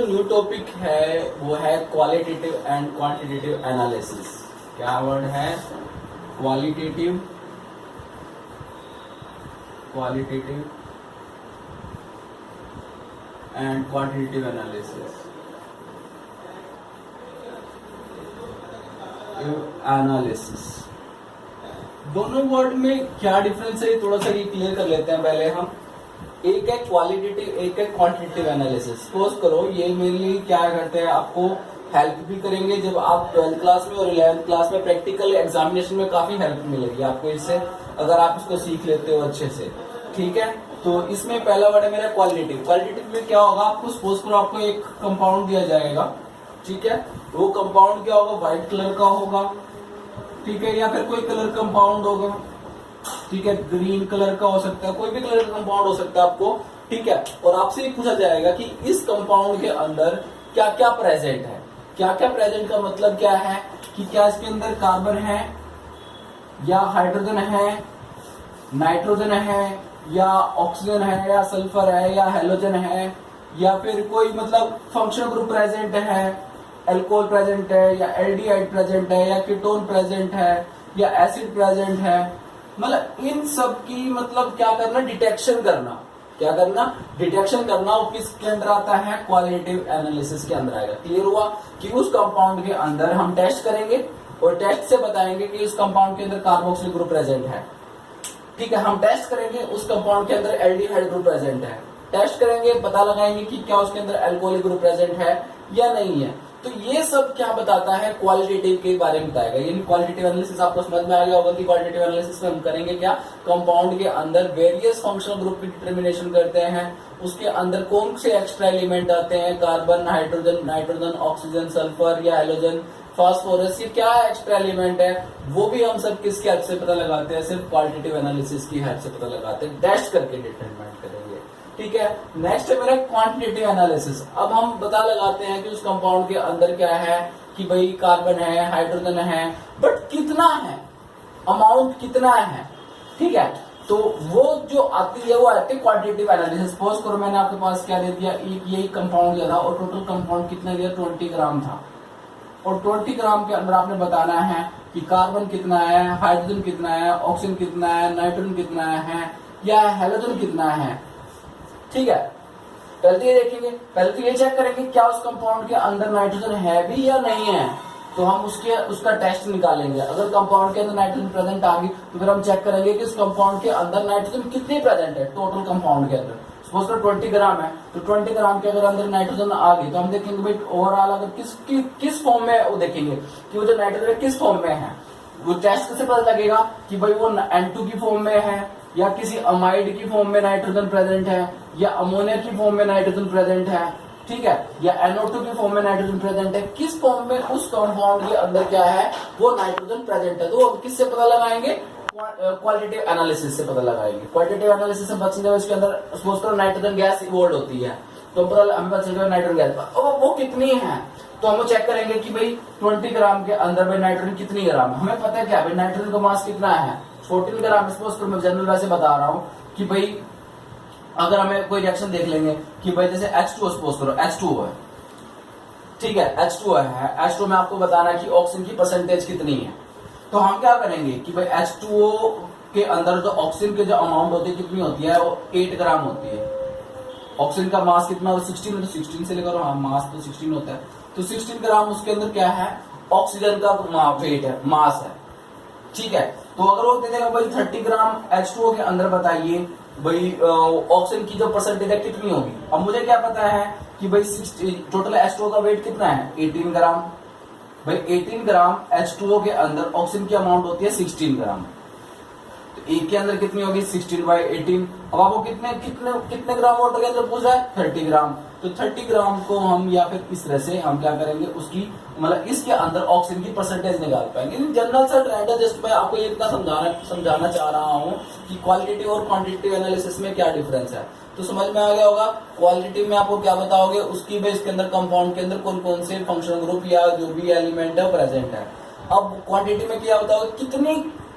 जो new topic है वो है क्वालिटेटिव एंड क्वांटिटेटिव एनालिसिस। क्या वर्ड है? Qualitative and quantitative analysis. दोनों वर्ड में क्या डिफरेंस है थोड़ा सा ये क्लियर कर लेते हैं पहले हम। एक है क्वालिटेटिव, एक है क्वांटिटेटिव एनालिसिस। सपोज करो ये मेनली क्या करते हैं, आपको हेल्प भी करेंगे जब आप 12th क्लास में और 11th क्लास में प्रैक्टिकल एग्जामिनेशन में काफी हेल्प मिलेगी आपको इससे, अगर आप इसको सीख लेते हो अच्छे से। ठीक है, तो इसमें पहला वर्ड है मेरा क्वालिटेटिव। क्वालिटेटिव में क्या होगा, आपको सपोज करो आपको एक कंपाउंड दिया जाएगा, ठीक है, वो कंपाउंड क्या होगा, व्हाइट कलर का होगा, ठीक है, या फिर कोई कलर कंपाउंड होगा, ठीक है, ग्रीन कलर का हो सकता है, कोई भी कलर का कंपाउंड हो सकता है आपको, ठीक है। और आपसे ये पूछा जाएगा कि इस कंपाउंड के अंदर क्या क्या प्रेजेंट है। क्या क्या प्रेजेंट का मतलब क्या है कि क्या इसके अंदर कार्बन है या हाइड्रोजन है, नाइट्रोजन है या ऑक्सीजन है या सल्फर है या हेलोजन है, या फिर कोई मतलब फंक्शनल ग्रुप प्रेजेंट है, एल्कोहल प्रेजेंट है या एल्डिहाइड प्रेजेंट है या कीटोन प्रेजेंट है या एसिड प्रेजेंट है। मतलब इन सब की मतलब क्या करना, डिटेक्शन करना। क्या करना? डिटेक्शन करना। और किसके अंदर आता है? क्वालिटेटिव एनालिसिस के अंदर आएगा। क्लियर हुआ कि उस कंपाउंड के अंदर हम टेस्ट करेंगे और टेस्ट से बताएंगे कि उस कंपाउंड के अंदर कार्बोक्सिल ग्रुप प्रेजेंट है, ठीक है। हम टेस्ट करेंगे उस कंपाउंड के अंदर एल्डिहाइड ग्रुप प्रेजेंट है, टेस्ट करेंगे, पता लगाएंगे कि क्या उसके अंदर अल्कोहलिक ग्रुप प्रेजेंट है या नहीं है। तो ये सब क्या बताता है, क्वालिटेटिव के बारे में बताएगा। यानी क्वालिटेटिव एनालिसिस आपको समझ में आ गया होगा कि क्वालिटेटिव एनालिसिस में हम करेंगे क्या, कंपाउंड के अंदर वेरियस फंक्शनल ग्रुप की डिटर्मिनेशन करते हैं, उसके अंदर कौन से एक्स्ट्रा एलिमेंट आते हैं, carbon, hydrogen, nitrogen, oxygen, sulphur या हेलोजन, फास्फोरस, ये क्या एक्स्ट्रा एलिमेंट है, वो भी हम सब किसके हेल्प से पता लगाते हैं, सिर्फ क्वालिटेटिव एनालिसिस की हेल्प से पता लगाते हैं, टेस्ट करके डिटरमाइन करेंगे। ठीक है, नेक्स्ट है मेरा क्वांटिटेटिव एनालिसिस। अब हम पता लगाते हैं कि उस कंपाउंड के अंदर क्या है, कि भाई कार्बन है, हाइड्रोजन है, बट कितना है, अमाउंट कितना है, ठीक है। तो वो जो आती है वो आती है क्वांटिटेटिव एनालिसिस। सपोज करो मैंने आपके पास क्या दे दिया, एक यही कंपाउंड दिया था और टोटल कंपाउंड कितना दिया, 20 ग्राम था, और 20 ग्राम के अंदर आपने बताना है कि कार्बन कितना है, हाइड्रोजन कितना है, ऑक्सीजन कितना है, नाइट्रोजन कितना है या हेलोजन कितना है, ठीक है। पहले तो ये देखेंगे, पहले तो ये चेक करेंगे क्या उस कंपाउंड के अंदर नाइट्रोजन है भी या नहीं है, तो हम उसका टेस्ट निकालेंगे। अगर कंपाउंड के अंदर नाइट्रोजन प्रेजेंट आ गई तो फिर हम चेक करेंगे कि उस कंपाउंड के अंदर नाइट्रोजन कितनी प्रेजेंट है टोटल कंपाउंड के अंदर। सपोज करो 20 ग्राम है, तो 20 ग्राम के अगर अंदर नाइट्रोजन आ गई तो हम देखेंगे भाई ओवरऑल अगर किस फॉर्म में, वो देखेंगे कि वो जो नाइट्रोजन किस फॉर्म में है। वो टेस्ट से पता लगेगा कि भाई वो N2 की फॉर्म में है या किसी अमाइड की फॉर्म में नाइट्रोजन प्रेजेंट है या अमोनिया की फॉर्म में नाइट्रोजन प्रेजेंट है, ठीक है, या NO2 की फॉर्म में नाइट्रोजन प्रेजेंट है, किस फॉर्म में उस कंपाउंड के अंदर क्या है वो नाइट्रोजन प्रेजेंट है। तो किससे पता लगाएंगे, क्वालिटेटिव एनालिसिस से पता लगाएंगे। क्वालिटेटिव एनालिसिस से बचने इसके अंदर सपोज करो नाइट्रोजन गैस इवोल्व होती है, तो हमें पता चलेगा नाइट्रोजन गैस वो कितनी है, तो हम चेक करेंगे कि भाई 20 ग्राम के अंदर भाई नाइट्रोजन कितनी ग्राम है। हमें पता है क्या भाई नाइट्रोजन का मास कितना है, 14 ग्राम। सपोज करो मैं जनरल वैसे बता रहा हूँ कि भाई अगर हमें कोई रिएक्शन देख लेंगे कि भाई जैसे H2O, सपोज करो H2O है, ठीक है, H2O है, H2O में आपको बताना है कि ऑक्सीजन की परसेंटेज कितनी है। तो हम क्या करेंगे कि भाई H2O के अंदर जो ऑक्सीजन की जो अमाउंट होती है कितनी होती है, वो 8 ग्राम होती है। ऑक्सीजन का मास कितना होता है, 16, तो 16 से लेकर, हाँ मास तो 16 होता है, तो 16 ग्राम उसके अंदर क्या है, ऑक्सीजन का वेट है, मास है, ठीक है। तो अगर वो दे देगा भाई 30 ग्राम H2O के अंदर बताइए भाई ऑक्सीजन की जो परसेंटेज है कितनी होगी। अब मुझे क्या पता है कि भाई टोटल H2O का वेट कितना है, 18 ग्राम। भाई 18 ग्राम H2O के अंदर ऑक्सीजन की अमाउंट होती है 16 ग्राम, तो एक के अंदर कितनी होगी, 16/18। अब आपको कितने ग्राम वाटर के अंदर पूछ रहा है, 30 ग्राम। तो 30 ग्राम को हम या फिर इस तरह से हम क्या करेंगे, उसकी मतलब इसके अंदर ऑक्सीजन की परसेंटेज निकाल पाएंगे। जनरल सा ट्रेंड है, जस्ट मैं आपको ये इतना समझाना चाह रहा हूँ कि क्वालिटेटिव और क्वांटिटेटिव एनालिसिस में क्या डिफरेंस है, तो समझ में आ गया होगा। क्वालिटेटिव में आपको क्या बताओगे, उसकी बेस के अंदर कंपाउंड के अंदर कौन कौन से फंक्शनल ग्रुप या जो भी एलिमेंट है प्रेजेंट है। अब क्वांटिटी में क्या बताओगे, कितनी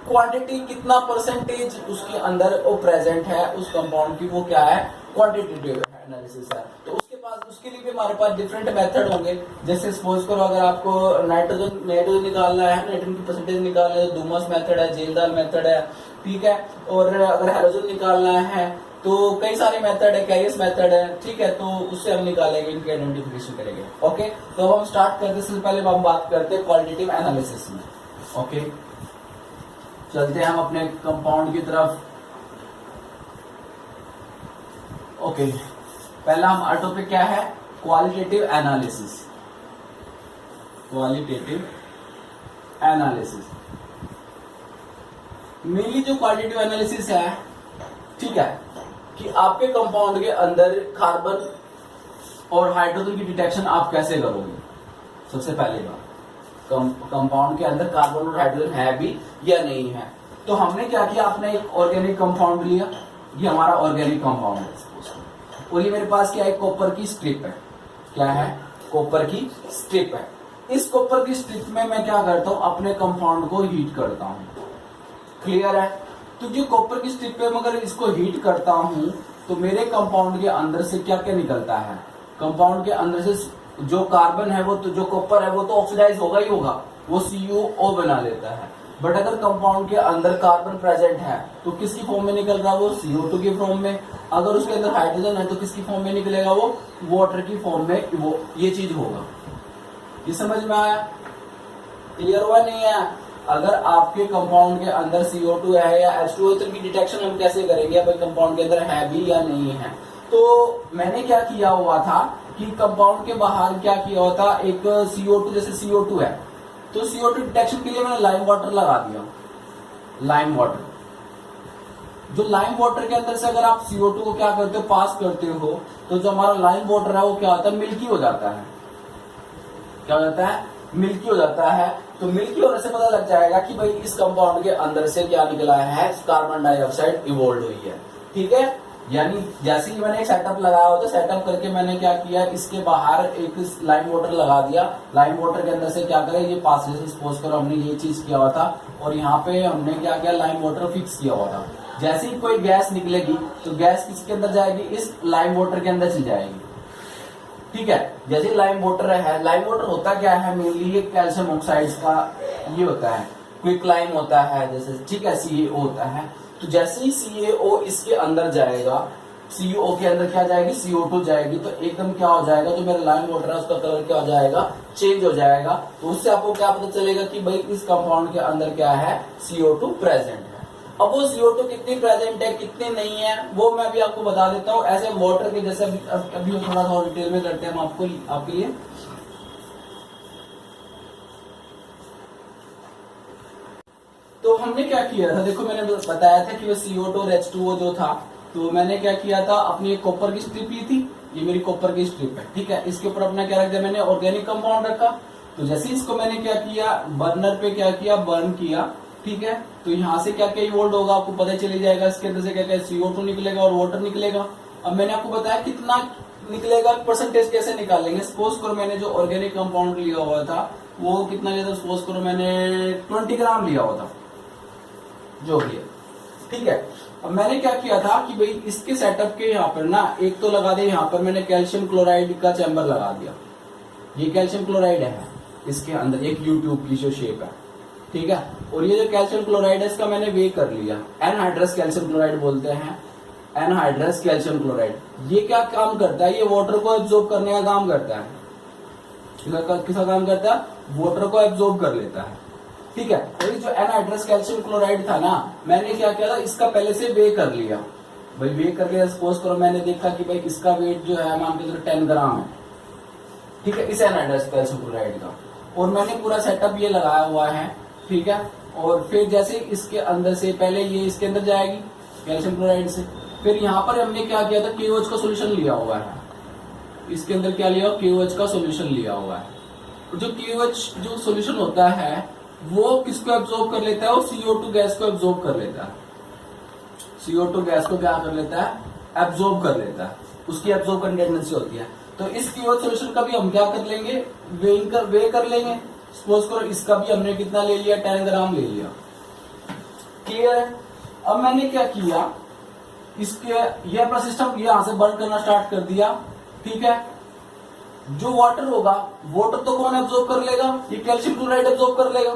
क्वांटिटी, कितना परसेंटेज उसके अंदर वो प्रेजेंट है उस कंपाउंड की, वो क्या है, क्वांटिटेटिव एनालिसिस है। तो उसके उसके लिए भी हमारे पास डिफरेंट मेथड होंगे। जैसे सपोज करो अगर आपको नाइट्रोजन निकालना है, नाइट्रोजन की परसेंटेज निकालना है, डूमस मेथड है, जेलदार मेथड है, ठीक है। और अगर हाइड्रोजन निकालना है तो कई सारे मेथड है, कैरियस मेथड है, ठीक है। तो उससे हम निकालेंगे, इनकी आइडेंटिफिकेशन करेंगे। ओके, तो हम स्टार्ट करते हैं। पहले हम बात करते हैं क्वालिटेटिव एनालिसिस में। ओके, चलते हैं हम अपने कंपाउंड की तरफ। ओके, पहला हमारा टॉपिक क्या है? Qualitative analysis. Qualitative analysis mainly जो क्वालिटेटिव एनालिसिस है, ठीक है, कि आपके कंपाउंड के अंदर कार्बन और हाइड्रोजन की डिटेक्शन आप कैसे करोगे। सबसे पहले बात, कंपाउंड के अंदर कार्बन और हाइड्रोजन है भी या नहीं है। तो हमने क्या किया, आपने एक ऑर्गेनिक कंपाउंड लिया, ये हमारा ऑर्गेनिक कंपाउंड है और ये मेरे पास क्या है, कॉपर की स्ट्रिप है। क्या है? कॉपर की स्ट्रिप है। इस कॉपर की स्ट्रिप में मैं क्या करता हूं, अपने कंपाउंड को हीट करता हूं। क्लियर है? तो जो कॉपर की स्ट्रिप पे अगर इसको हीट करता हूं तो मेरे कंपाउंड के अंदर से क्या क्या निकलता है, कंपाउंड के अंदर से जो कार्बन है वो तो, जो कॉपर है वो तो ऑक्सीडाइज होगा ही होगा, वो CuO बना लेता है। बट अगर कंपाउंड के अंदर कार्बन प्रेजेंट है तो किसकी फॉर्म में निकल रहा है, वो CO2 की फॉर्म में। अगर उसके अंदर हाइड्रोजन है तो किसकी फॉर्म में निकलेगा, वो वाटर की फॉर्म में, वो ये चीज होगा। ये समझ में आया? क्लियर हुआ नहीं है? अगर आपके कंपाउंड के अंदर CO2 है या H2O, तो इनकी डिटेक्शन हम कैसे करेंगे, भाई कंपाउंड के अंदर है भी या नहीं है। तो मैंने क्या किया हुआ था कि कंपाउंड के बाहर क्या किया हुआ था, एक CO2, जैसे CO2 है तो CO2 डिटेक्शन के लिए मैंने लाइम वाटर लगा दिया। लाइम वाटर, जो लाइम वाटर के अंदर से अगर आप CO2 को क्या करते हो, पास करते हो, तो जो हमारा लाइम वाटर है वो क्या होता है, मिल्की हो जाता है। क्या हो जाता है? मिल्की हो जाता है। तो मिल्की होने से पता लग जाएगा कि भाई इस कंपाउंड के अंदर से क्या निकला है, कार्बन डाइऑक्साइड इवोल्व हुई है। ठीक है, यानी जैसे ही मैंने एक सेटअप लगाया होता, सेटअप करके मैंने क्या किया, इसके बाहर एक लाइम वाटर लगा दिया। लाइम वाटर के अंदर से क्या करें, ये पास से सपोज करो हमने ये चीज किया हुआ था और यहाँ पे हमने क्या किया, लाइम वाटर फिक्स किया हुआ था। जैसे ही कोई गैस निकलेगी तो गैस किसके अंदर जाएगी, इस लाइम वाटर के अंदर चली जाएगी। ठीक है, जैसे लाइम वाटर है, लाइम वाटर होता क्या है, मेनली ये कैल्शियम ऑक्साइड्स का ये होता है, क्विक लाइम होता है जैसे, ठीक है, CaO होता है। तो जैसे ही CaO इसके अंदर जाएगा, CO के अंदर क्या जाएगी, CO2 जाएगी, तो एकदम क्या हो जाएगा, जो मेरा लाइम वाटर है उसका कलर क्या हो जाएगा, चेंज हो जाएगा। तो उससे आपको क्या पता चलेगा कि भाई इस कंपाउंड के अंदर क्या है, CO2 प्रेजेंट है। अब वो CO2 कितनी प्रेजेंट है, कितनी नहीं है, वो मैं अभी आपको बता देता हूँ। ऐसे वाटर के जैसे अभी थोड़ा सा डिटेल में करते हैं हम आपके लिए। तो हमने क्या किया था, देखो मैंने बताया था कि वो CO2 और H2O जो था, तो मैंने क्या किया था, अपनी एक कॉपर की स्ट्रिप ली थी, ये मेरी कॉपर की स्ट्रिप है, ठीक है। इसके ऊपर अपना क्या रख दिया, मैंने ऑर्गेनिक कंपाउंड रखा। तो जैसे इसको मैंने क्या किया, बर्नर पे क्या किया, बर्न किया, ठीक है। तो यहाँ से क्या क्या इवोल्व होगा आपको पता चली जाएगा, इसके अंदर से क्या क्या CO2 निकलेगा और वाटर निकलेगा। अब मैंने आपको बताया कितना निकलेगा, परसेंटेज कैसे निकालेंगे। सपोज करो मैंने जो ऑर्गेनिक कंपाउंड लिया हुआ था वो कितना लिया था, सपोज करो मैंने 20 ग्राम लिया हुआ था, जो भी है, ठीक है। अब मैंने क्या किया था कि भाई इसके सेटअप के यहाँ पर ना एक तो लगा दे, यहाँ पर मैंने कैल्शियम क्लोराइड का चैम्बर लगा दिया। ये कैल्शियम क्लोराइड है, इसके अंदर एक U-ट्यूब की जो शेप है, ठीक है। और ये जो कैल्शियम क्लोराइड है इसका मैंने वे कर लिया, एनहाइड्रस कैल्शियम क्लोराइड बोलते हैं, एनहाइड्रस कैल्शियम क्लोराइड। ये क्या काम करता है, ये वाटर को एब्जॉर्ब करने का काम करता है। किसका काम करता है, वाटर को एब्जॉर्ब कर लेता है, ठीक है। और जो एनहाइड्रस कैल्शियम क्लोराइड था ना, मैंने क्या किया था, इसका पहले से वे कर लिया। भाई वे कर लिया, सपोज करो मैंने देखा कि भाई इसका वेट जो है मान के चलो 10 ग्राम है, ठीक है, इस एनहाइड्रस कैल्शियम क्लोराइड का। और मैंने पूरा सेटअप ये लगाया हुआ है, ठीक है। और फिर जैसे इसके अंदर से पहले ये इसके अंदर जाएगी कैल्शियम क्लोराइड से, फिर यहाँ पर हमने क्या किया था, KOH का सोल्यूशन लिया हुआ है। इसके अंदर क्या लिया, KOH का सोल्यूशन लिया हुआ है। जो KOH जो सोल्यूशन होता है वो किसको एब्जॉर्ब कर लेता है, वो CO2 गैस को एब्जॉर्ब कर लेता है। CO2 गैस को क्या कर लेता है, एब्जॉर्ब कर लेता है, उसकी एब्जॉर्ब करने टेंडेंसी होती है। तो इस KOH सोल्यूशन का भी हम क्या कर लेंगे, वे कर लेंगे। सपोज करो इसका भी हमने कितना ले लिया, 10 ग्राम ले लिया, क्लियर है। अब मैंने क्या किया, इसके ये अपना सिस्टम यहाँ से बर्न करना स्टार्ट कर दिया, ठीक है। जो वाटर होगा, वाटर तो कौन एब्जॉर्ब कर लेगा, ये कैल्शियम क्लोराइड एब्जॉर्ब कर लेगा।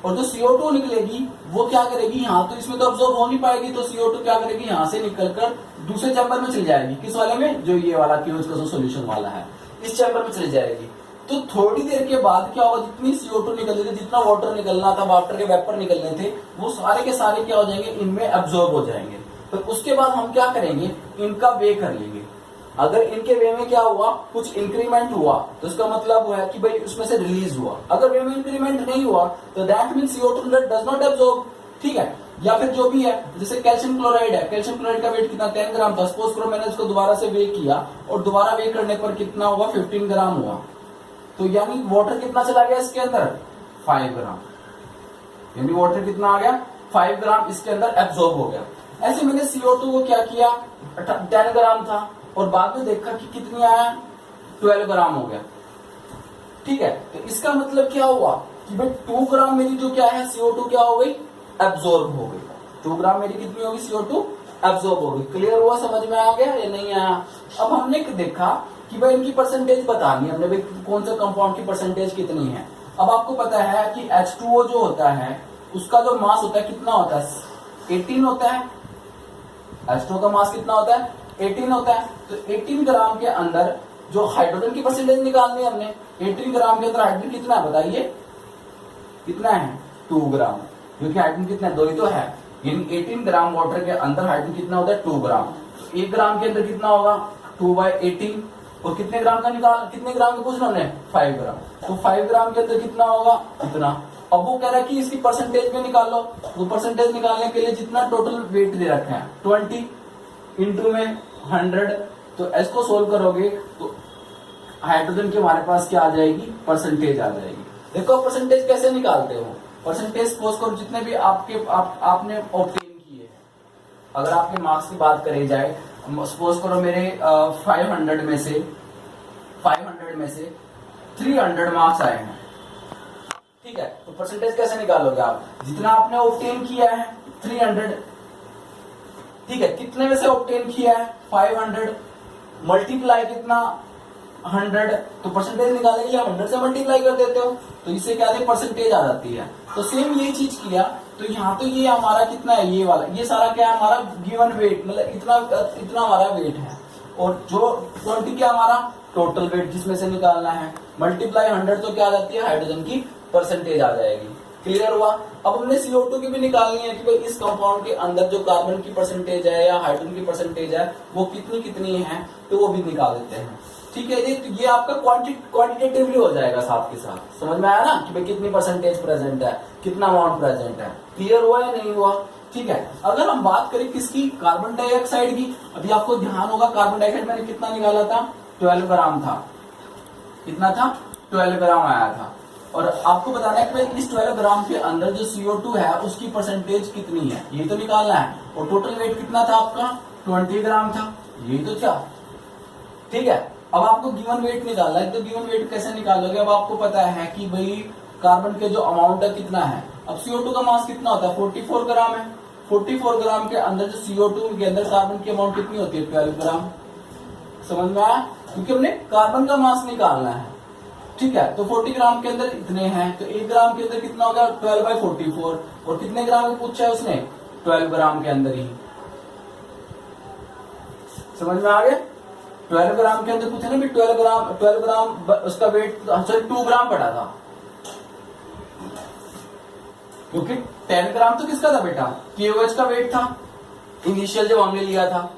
और जो CO2 निकलेगी वो क्या करेगी, यहाँ तो इसमें तो एब्जॉर्ब हो नहीं पाएगी, तो CO2 क्या करेगी, यहाँ से निकलकर दूसरे चैम्बर में चली जाएगी। किस वाले में, जो ये वाला क्यूज का सोल्यूशन वाला है, इस चैम्बर में चली जाएगी। तो थोड़ी देर के बाद क्या होगा, जितनी CO2 निकल रही थी, जितना वाटर निकलना था, वाटर के वेपर निकलने थे, वो सारे के सारे क्या हो जाएंगे, इनमें एब्जॉर्ब हो जाएंगे। तो उसके बाद हम क्या करेंगे, इनका वे कर लेंगे। अगर इनके वे में क्या हुआ, कुछ इंक्रीमेंट हुआ, तो इसका मतलब है कि भाई उसमें से रिलीज हुआ। अगर वे में इंक्रीमेंट नहीं हुआ तो that mean CO2 does not absorb, ठीक है। या फिर जो भी है, जैसे कैल्शियम क्लोराइड है, कैल्शियम क्लोराइड का वेट कितना, 10 ग्राम था। सपोज करो मैंने उसको दोबारा से वे किया और दोबारा वे करने पर कितना हुआ, 15 ग्राम हुआ। तो यानी वाटर कितना चला गया इसके अंदर, 5 ग्राम। यानी वाटर कितना आ गया, 5 ग्राम इसके अंदर एब्जॉर्ब हो गया। ऐसे मैंने CO2 को क्या किया, 10 ग्राम था और बाद में देखा कि कितनी आया, 12 ग्राम हो गया, ठीक है। तो इसका मतलब क्या हुआ कि भाई 2 ग्राम मेरी जो क्या है CO2 क्या हो गई, एब्जॉर्ब हो गई। 2 ग्राम मेरी कितनी होगी, CO2 एब्जॉर्ब हो गई। क्लियर हुआ, समझ में आ गया या नहीं आया। अब हमने देखा कि भाई इनकी परसेंटेज बतानी है हमने, भाई कौन सा कंपाउंड की परसेंटेज कितनी है। अब आपको पता है कि H2O जो होता है उसका जो मास होता है कितना होता है, 18 होता है। H2O का मास कितना होता है, 18 होता है। तो 18 ग्राम के अंदर जो हाइड्रोजन की परसेंटेज निकालनी है हमने, 18 ग्राम के अंदर हाइड्रोजन कितना है बताइए, कितना है, 2 ग्राम। क्योंकि हाइड्रोजन कितना है, 2 ही तो है। यानी 18 ग्राम वाटर के अंदर हाइड्रोजन कितना होता है, 2 ग्राम। तो 1 ग्राम के अंदर कितना होगा, 2/18। और कितने ग्राम का निकाल, कितने ग्राम का पूछना हमने, 5 ग्राम। तो 5 ग्राम के अंदर कितना होगा, इतना। अब वो कह रहा है कि इसकी परसेंटेज में निकाल लो। तो परसेंटेज निकालने के लिए जितना टोटल वेट दे रखा है 20 इंटू में 100, तो इसको सोल्व करोगे तो हाइड्रोजन की हमारे पास क्या आ जाएगी, परसेंटेज आ जाएगी। देखो परसेंटेज कैसे निकालते हो, परसेंटेज सपोज करो जितने भी आपने ऑब्टेन किए, अगर आपके मार्क्स की बात करी जाए, सपोज करो मेरे 500 में से 300 मार्क्स आए हैं, ठीक है। तो परसेंटेज कैसे निकालोगे आप, जितना आपने ऑब्टेन किया है 300, ठीक है, कितने में से ऑब्टेन किया है 500, मल्टीप्लाई कितना 100, तो परसेंटेज निकालने के लिए 100 से मल्टीप्लाई कर देते हो, तो इससे क्या है परसेंटेज आ जाती है। तो सेम ये चीज किया, तो यहाँ तो ये हमारा कितना है, ये वाला, ये सारा क्या है हमारा गिवन वेट, मतलब इतना हमारा वेट है। और जो 20 क्या हमारा टोटल वेट जिसमें से निकालना है, मल्टीप्लाई 100 तो क्या आ जाती है, हाइड्रोजन की परसेंटेज आ जाएगी। क्लियर हुआ। अब हमने CO2 की भी निकालनी है कि भाई इस कंपाउंड के अंदर जो कार्बन की परसेंटेज है या हाइड्रोजन की परसेंटेज है वो कितनी है, तो वो भी निकाल देते हैं, ठीक है जी। तो ये आपका क्वांटिटेटिवली हो जाएगा साथ के साथ, समझ में आया ना कि भाई कितनी परसेंटेज प्रेजेंट है, कितना अमाउंट प्रेजेंट है। क्लियर हुआ या नहीं हुआ, ठीक है। अगर हम बात करें किसकी, कार्बन डाइऑक्साइड की, अभी आपको ध्यान होगा कार्बन डाइऑक्साइड मैंने कितना निकाला था, 12 ग्राम था। कितना था, 12 ग्राम आया था। और आपको बताना है कि भाई इस 12 ग्राम के अंदर जो CO2 है उसकी परसेंटेज कितनी है, ये तो निकालना है। और टोटल वेट कितना था आपका, 20 ग्राम था, ये तो क्या, ठीक है। अब आपको गिवन वेट निकालना है, तो गिवन वेट कैसे निकालोगे, अब आपको पता है कि भाई कार्बन के जो अमाउंट है कितना है। अब CO2 का मास कितना होता है, 44 ग्राम है। 44 ग्राम के अंदर जो CO2 के अंदर कार्बन की अमाउंट कितनी होती है, 12 ग्राम। समझ में आया, क्योंकि हमने कार्बन का मास निकालना है, ठीक है। तो 40 ग्राम के अंदर इतने हैं, तो 1 ग्राम के अंदर कितना होगा, 12/44। और कितने ग्राम का पूछा है उसने, 12 ग्राम के अंदर ही। समझ में आ गया, 12 ग्राम के अंदर पूछा ना भी 12 ग्राम उसका वेट, सॉरी 2 ग्राम पड़ा था, क्योंकि 10 ग्राम तो किसका था बेटा, KOH का वेट था इनिशियल जब हमने लिया था।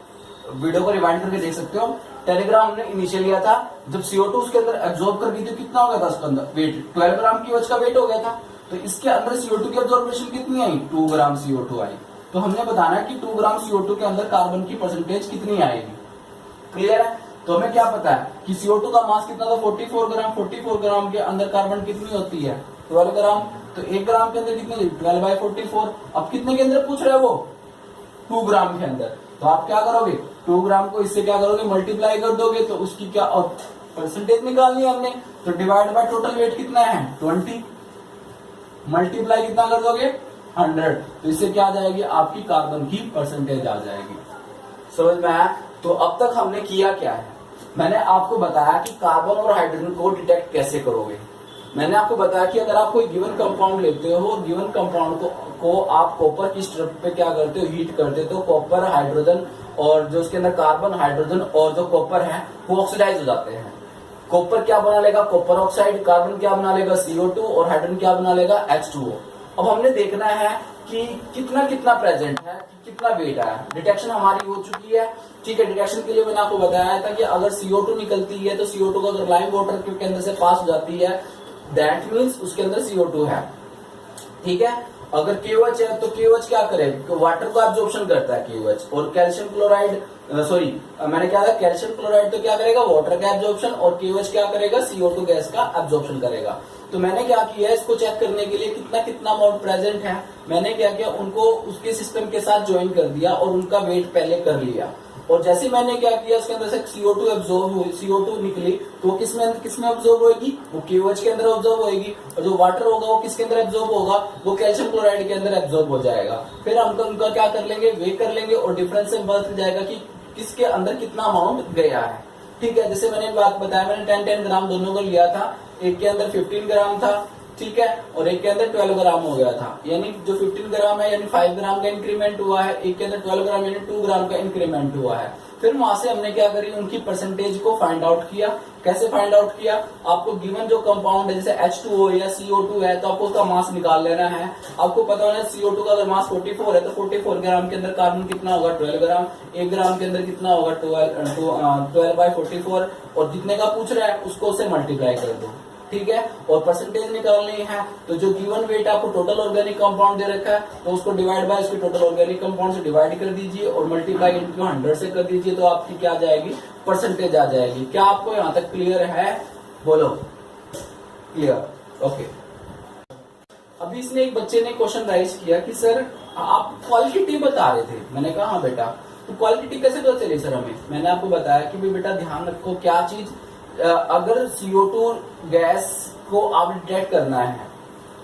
वीडियो को रिवाइंड करके देख सकते हो, 10 ग्राम हमने इनिशियल लिया था, जब CO2 उसके अंदर एब्जॉर्ब कर गई तो कितना हो गया था उसके अंदर वेट, 12 ग्राम KOH का वेट हो गया था। तो इसके अंदर CO2 की एब्जॉर्बेशन कितनी आई, 2 ग्राम CO2 आई। तो हमने बताना है कि 2 ग्राम CO2 के अंदर कार्बन की परसेंटेज कितनी आएगी। क्लियर है। तो हमें क्या पता है कि CO2 का मास कितना था, 44 ग्राम। 44 ग्राम के अंदर कार्बन कितनी होती है, 12 ग्राम। तो 1 ग्राम के अंदर कितनी, 12/44। अब कितने के अंदर पूछ रहे हो वो, 2 ग्राम के अंदर। तो आप क्या करोगे, 2 ग्राम को इससे क्या करोगे, मल्टीप्लाई कर दोगे, तो उसकी क्या और परसेंटेज निकालनी है हमने। तो डिवाइड बाय टोटल वेट कितना है, 20, मल्टीप्लाई कितना कर दोगे, 100। तो इससे क्या आ जाएगी, आपकी कार्बन की परसेंटेज आ जाएगी। समझ में आया। तो अब तक हमने किया क्या है, मैंने आपको बताया कि कार्बन और हाइड्रोजन को डिटेक्ट कैसे करोगे। मैंने आपको बताया कि अगर आप कोई गिवन कंपाउंड लेते हो, गिवन कंपाउंड को आप कॉपर की स्ट्रिप पे क्या करते हो, हीट कर देते हो, कॉपर हाइड्रोजन और जो उसके अंदर कार्बन हाइड्रोजन और जो कॉपर है वो ऑक्सीडाइज हो जाते हैं। कॉपर क्या बना लेगा, कॉपर ऑक्साइड, कार्बन क्या बना लेगा, CO2 और हाइड्रोजन क्या बना लेगा, H2O। अब हमने देखना है कि कितना कितना प्रेजेंट है, कितना वेट आया। डिटेक्शन हमारी हो चुकी है, ठीक है। डिटेक्शन के लिए मैंने आपको बताया था कि अगर CO2 निकलती है तो CO2 को अगर लाइम वाटर के अंदर से पास हो जाती है, दैट मीन्स उसके अंदर CO2 है, ठीक है। अगर KOH है तो KOH क्या करे, वाटर को एब्जॉर्प्शन करता है KOH। और कैल्शियम क्लोराइड, सॉरी मैंने क्या था, कैल्शियम क्लोराइड तो क्या करेगा, वाटर का एब्जॉर्प्शन, और KOH क्या करेगा, CO2 गैस का एब्जॉर्प्शन करेगा। तो मैंने क्या किया, इसको चेक करने के लिए कितना कितना अमाउंट प्रेजेंट है, मैंने क्या किया, उनको उसके सिस्टम के साथ ज्वाइन कर दिया और उनका वेट पहले कर लिया। और जैसे मैंने क्या किया, उसके अंदर से CO2 एब्जॉर्ब हुई, CO2 निकली, तो वो किसमें एब्जॉर्ब होगी, वो KOH के अंदर एब्जॉर्ब होगी। और जो वाटर होगा वो किसके अंदर एब्जॉर्ब होगा, वो कैल्शियम क्लोराइड के अंदर एब्जॉर्ब हो जाएगा। फिर हम उनका क्या कर लेंगे, वे कर लेंगे, और डिफरेंस से बता जाएगा कि किसके अंदर कितना अमाउंट गया है, ठीक है। जैसे मैंने बात बताया, मैंने 10-10 ग्राम दोनों को लिया था, एक के अंदर 15 ग्राम था, ठीक है, और एक के अंदर 12 ग्राम हो गया था। यानी जो 15 ग्राम है यानी 5 ग्राम का इंक्रीमेंट हुआ है, एक के अंदर 12 ग्राम यानी 2 ग्राम का इंक्रीमेंट हुआ है। फिर वहां से हमने क्या करी, उनकी परसेंटेज को फाइंड आउट किया। कैसे फाइंड आउट किया, आपको गिवन जो कंपाउंड है जैसे H2O या CO2 है तो आपको उसका मास निकाल लेना है। आपको पता होना CO2 का अगर मास 44 है तो 44 ग्राम के अंदर कार्बन कितना होगा, 12 ग्राम। 1 ग्राम के अंदर कितना होगा, 12/44, और जितने का पूछ रहा है उसको उससे मल्टीप्लाई कर दो, ठीक है। और परसेंटेज निकालनी है तो जो गिवन वेट आपको टोटल ऑर्गेनिक कंपाउंड दे रखा है तो उसको डिवाइड बाय उसके टोटल ऑर्गेनिक कंपाउंड से डिवाइड कर दीजिए और मल्टीप्लाई इनटू 100 से कर दीजिए, तो आपकी क्या आ जाएगी, परसेंटेज आ जाएगी। क्या आपको यहाँ तक क्लियर है, बोलो क्लियर, ओके। अभी इसने एक बच्चे ने क्वेश्चन राइज किया कि सर आप क्वालिटी बता रहे थे। मैंने कहा हाँ बेटा, तो क्वालिटी कैसे पता चली सर हमें। मैंने आपको बताया कि बेटा ध्यान रखो क्या चीज, अगर CO2 गैस को आप डिटेक्ट करना है,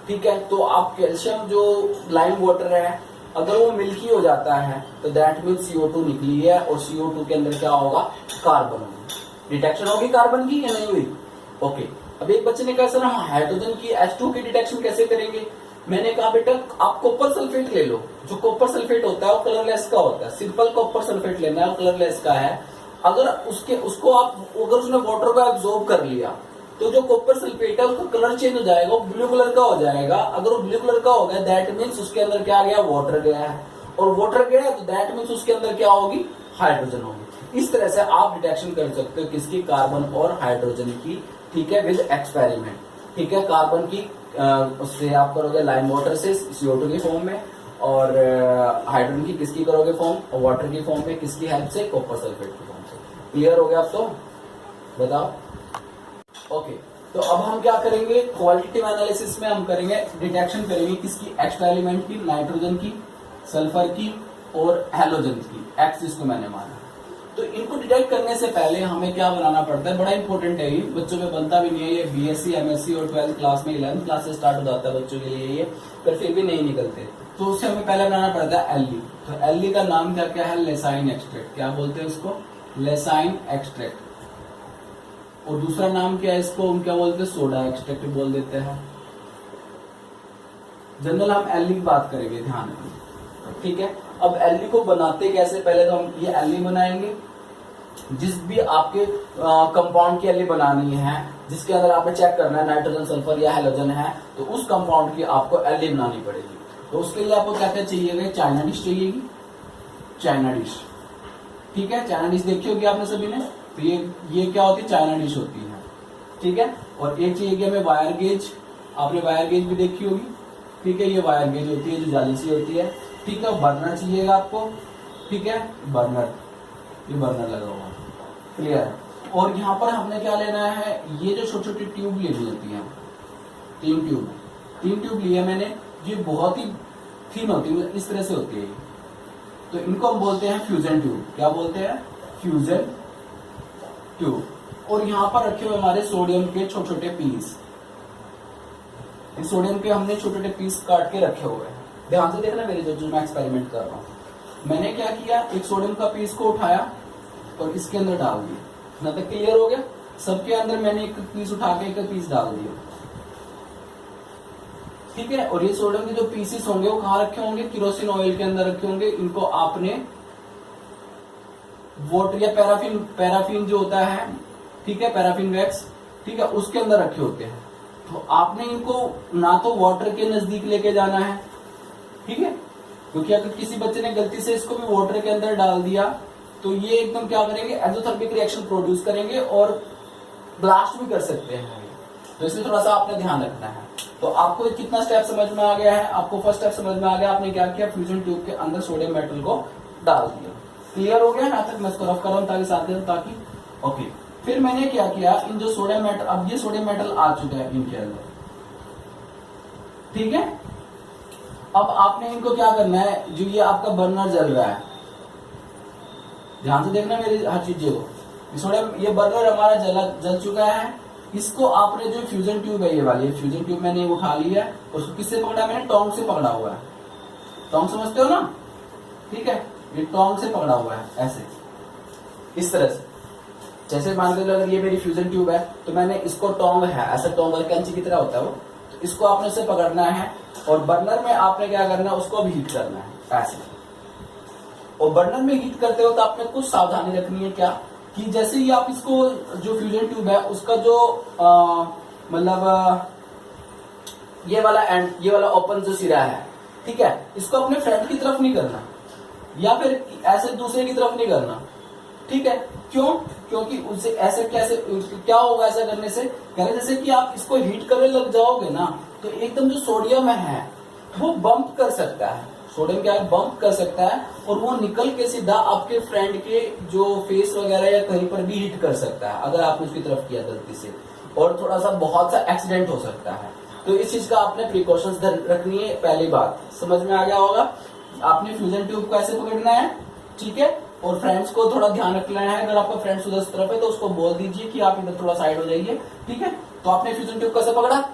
ठीक है, तो आप कैल्शियम जो लाइम वाटर है अगर वो मिल्की हो जाता है तो दैट मीन CO2 निकली है, और CO2 के अंदर क्या होगा, कार्बन होगी। डिटेक्शन होगी कार्बन की या नहीं हुई, ओके। अब एक बच्चे ने कहा सर हम हाइड्रोजन की H2 की डिटेक्शन कैसे करेंगे। मैंने कहा बेटा आप कॉपर सल्फेट ले लो। जो कॉपर सल्फेट होता है वो कलरलेस का होता है, सिंपल कॉपर सल्फेट लेना है, वो कलरलेस का है। अगर उसको आप अगर उसने वाटर को एब्जॉर्ब कर लिया तो जो कॉपर सल्फेट है उसका कलर चेंज हो जाएगा, वो ब्लू कलर का हो जाएगा। अगर वो ब्लू कलर का हो गया दैट मीन्स उसके अंदर क्या गया, वाटर गया है, और वाटर गया है तो दैट मीन्स उसके अंदर क्या होगी, हाइड्रोजन होगी। इस तरह से आप डिटेक्शन कर सकते हो किसकी, कार्बन और हाइड्रोजन की, ठीक है, विद एक्सपेरिमेंट, ठीक है। कार्बन की उससे आप करोगे लाइम वाटर से CO2 की फॉर्म में, और हाइड्रोजन की किसकी करोगे फॉर्म, और वाटर की फॉर्म में, किसकी हेल्प से, कॉपर सल्फेट की फॉर्म से। क्लियर हो गया आप तो, बताओ, ओके। तो अब हम क्या करेंगे, क्वालिटेटिव एनालिसिस में हम करेंगे डिटेक्शन करेंगे किसकी, एक्स्ट्रा एलिमेंट की, नाइट्रोजन की, सल्फर की और हैलोजन की, एक्स जिसको मैंने माना। तो इनको डिटेक्ट करने से पहले हमें क्या बनाना पड़ता है, बड़ा इंपॉर्टेंट है ये, बच्चों में बनता भी नहीं है ये, BSc MSc और 12th क्लास में 11th क्लास से स्टार्ट हो जाता है बच्चों के लिए ये, पर फिर भी नहीं निकलते। तो उससे हमें पहले बनाना पड़ता है एलई। तो एलई का नाम क्या क्या है, लेसाइन एक्सट्रैक्ट, क्या बोलते हैं उसको, लेसाइन एक्सट्रैक्ट। और दूसरा नाम क्या है इसको, हम क्या बोलते हैं, सोडा एक्सट्रैक्ट बोल देते हैं। जनरल हम एलई की बात करेंगे, ध्यान रखिए, ठीक है। अब एलई को बनाते कैसे, पहले तो हम ये एलई बनाएंगे। जिस भी आपके कंपाउंड की एलई बनानी है, जिसके अंदर आपको चेक करना है नाइट्रोजन, सल्फर या हैलोजन है, तो उस कंपाउंड की आपको एलई बनानी पड़ेगी। तो उसके लिए आपको क्या क्या चाहिए, चाइना डिश चाहिएगी, चाइना डिश, ठीक है। चाइना डिश देखी होगी आपने सभी ने, तो ये क्या होती है, चाइना डिश होती है, ठीक है। और एक चाहिए हमें वायर गेज, आपने वायर गेज भी देखी होगी, ठीक है, ये वायर गेज होती है जो जाली सी होती है, ठीक है। बर्नर चाहिएगा आपको, ठीक है, बर्नर, ये बर्नर लगा हुआ, क्लियर है। और यहाँ पर हमने क्या लेना है, ये जो छोटी छोटी ट्यूब लेनी होती है, 3 ट्यूब लिया मैंने, ये बहुत ही थिन होती है, इस तरह से होती है ये। तो इनको हम बोलते हैं फ्यूजन ट्यूब, क्या बोलते हैं, फ्यूजन ट्यूब। और यहाँ पर रखे हुए हमारे सोडियम के छोटे छोटे पीस, सोडियम के हमने छोटे छोटे पीस काट के रखे हुए हैं। ध्यान से देखना मेरे जो मैं एक्सपेरिमेंट कर रहा हूँ। मैंने क्या किया, एक सोडियम का पीस को उठाया और इसके अंदर डाल दिया, ना तक क्लियर हो गया। सबके अंदर मैंने एक पीस उठा के एक पीस डाल दिया, ठीक है। और ये सोडियम के जो पीसेस होंगे वो कहाँ रखे होंगे, केरोसिन ऑयल के अंदर रखे होंगे। इनको आपने वाटर या पैराफिन जो होता है, ठीक है, पैराफिन वैक्स, ठीक है, उसके अंदर रखे होते हैं। तो आपने इनको ना तो वाटर के नजदीक लेके जाना है, ठीक है, क्योंकि अगर किसी बच्चे ने गलती से इसको भी वाटर के अंदर डाल दिया तो ये एकदम क्या करेंगे, एक्सोथर्मिक रिएक्शन प्रोड्यूस करेंगे और ब्लास्ट भी कर सकते हैं। तो इसलिए थोड़ा सा आपने ध्यान रखना है। तो आपको कितना स्टेप समझ में आ गया है, आपको फर्स्ट स्टेप समझ में आ गया। आपने क्या किया, फ्यूजन ट्यूब के अंदर सोडियम मेटल को डाल दिया। क्लियर हो गया ना तक? मैं इसको रफ कर रहा हूं ताकि साथ में, ताकि ओके। फिर मैंने क्या किया, इन जो सोडियम मेटल, अब ये सोडियम मेटल आ चुका है इनके अंदर, ठीक है। अब आपने इनको क्या करना है, जो ये आपका बर्नर जल रहा है, ध्यान से देखना मेरी हर चीजें को। सोडियम, ये बर्नर हमारा जल चुका है। इसको आपने जो फ्यूजन ट्यूब है, ये वाली फ्यूजन ट्यूब मैंने उठा ली है, उसको किससे पकड़ा, मैंने टोंग से पकड़ा हुआ है। टोंग समझते हो ना, ठीक है, ये टोंग से पकड़ा हुआ है, ऐसे इस तरह से। जैसे मान लो अगर ये मेरी फ्यूजन ट्यूब है तो मैंने इसको, टोंग है ऐसा, टोंग कैंची की तरह होता है वो, तो इसको आपने इसे पकड़ना है और बर्नर में आपने क्या करना है, उसको अब हीट करना है ऐसे। और बर्नर में हीट करते हो तो आपने कुछ सावधानी रखनी है, क्या कि जैसे ही आप इसको, जो फ्यूजन ट्यूब है उसका जो मतलब ये वाला एंड, ये वाला ओपन जो सिरा है, ठीक है, इसको अपने फ्रंट की तरफ नहीं करना या फिर ऐसे दूसरे की तरफ नहीं करना, ठीक है। क्यों? क्योंकि उससे ऐसे कैसे क्या होगा, ऐसा करने से करें जैसे कि आप इसको हीट करने लग जाओगे ना तो एकदम जो सोडियम है वो बम्प कर सकता है। सोडियम क्या है, बम्प कर सकता है और वो निकल के सीधा आपके फ्रेंड के जो फेस वगैरह या कहीं पर भी हिट कर सकता है अगर आपने उसकी तरफ किया गलती से, और थोड़ा सा बहुत सा एक्सीडेंट हो सकता है। तो इस चीज का आपने प्रिकॉशंस रखनी है। पहली बात समझ में आ गया होगा, आपने फ्यूजन ट्यूब को ऐसे पकड़ना है, ठीक है, और फ्रेंड्स को थोड़ा ध्यान रखना है। अगर आपका फ्रेंड्स उधर तरफ है तो उसको बोल दीजिए कि आप इधर थोड़ा साइड हो जाइए, ठीक है। तो आपने फ्यूजन ट्यूब कैसे पकड़ा